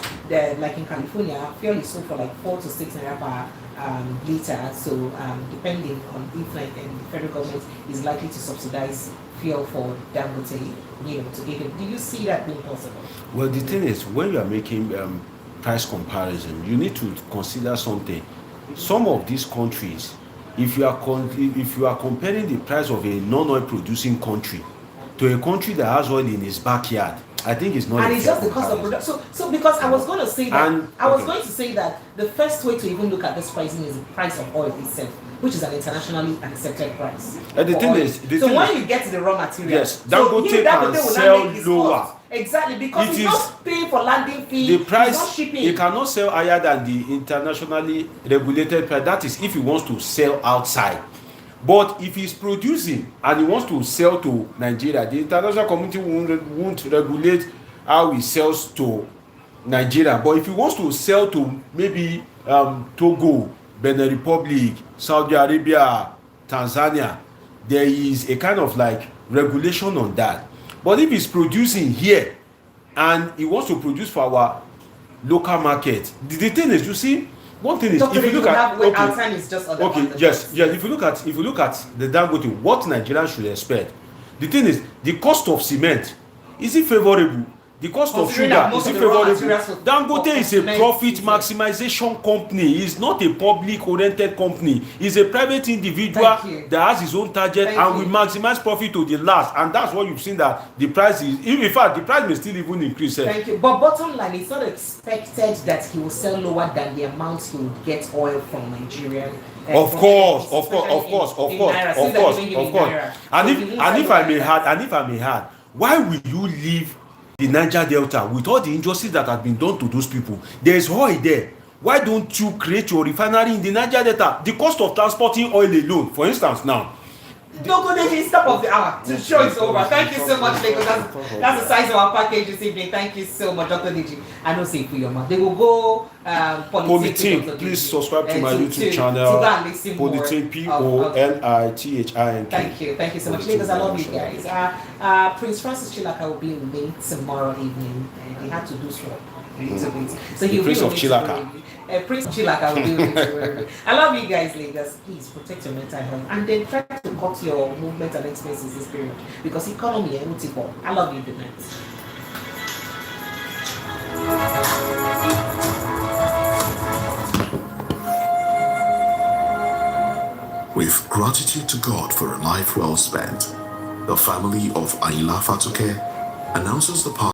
like in California, fuel is sold for like 4 to 6 naira per liter. So depending on if the federal government is likely to subsidize fuel for Dangote, to get it. Do you see that being possible? Well, the thing is, when you are making price comparison, you need to consider something. Some of these countries, if you are comparing the price of a non-oil producing country to a country that has oil in its backyard, I think it's not. And it's just the cost of production. So because I was going to say that, going to say that the first way to even look at this pricing is the price of oil itself, which is an internationally accepted price. And the thing is, when you get to the raw material, yes, Dangote can sell lower. Exactly, because it's not paying for landing fee. The price, it's not shipping. It cannot sell higher than the internationally regulated price. That is if he wants to sell outside. But if he's producing and he wants to sell to Nigeria, the international community won't regulate how he sells to Nigeria. But if he wants to sell to maybe Togo, Benin Republic, Saudi Arabia, Tanzania, there is a kind of like regulation on that. But if he's producing here and he wants to produce for our local market, the thing is, you see, one thing is, Dr. if you look at our time is just other okay, yes, if you look at the Dangote, what Nigerians should expect, the thing is, the cost of cement, is it favorable? The cost of sugar, is it favorable? Dangote is a profit maximization company. It's not a public-oriented company. It's a private individual that has his own target and will maximize profit to the last. And that's what you've seen, that the price is, in fact, the price may still even increase. Thank you. But bottom line, it's not expected that he will sell lower than the amount he will get oil from Nigeria. Of course. And if I may add, why will you leave the Niger Delta with all the injustice that have been done to those people? There is oil there. Why don't you create your refinery in the Niger Delta? The cost of transporting oil alone, for instance, now. Don't go there, stop of the hour. The show is over. Thank you so much, Lagos. That's the size of our package this evening. Thank you so much, Dr. Niji. I know say for your mouth. They will go Politin. Please subscribe to my YouTube channel. Politin, Politihin. Thank you so much, Lagos. I love you guys. Prince Francis Chilaka will be with me tomorrow evening. He had to do so. So he'll Prince be of Chilaka. Prince Chilaka will be with me. I love you guys, Lagos. Please protect your mental health and then try to cut your movement and expenses this period, because economy and multiple. I love you. Good night. With gratitude to God for a life well spent, the family of Aila Fatuke announces the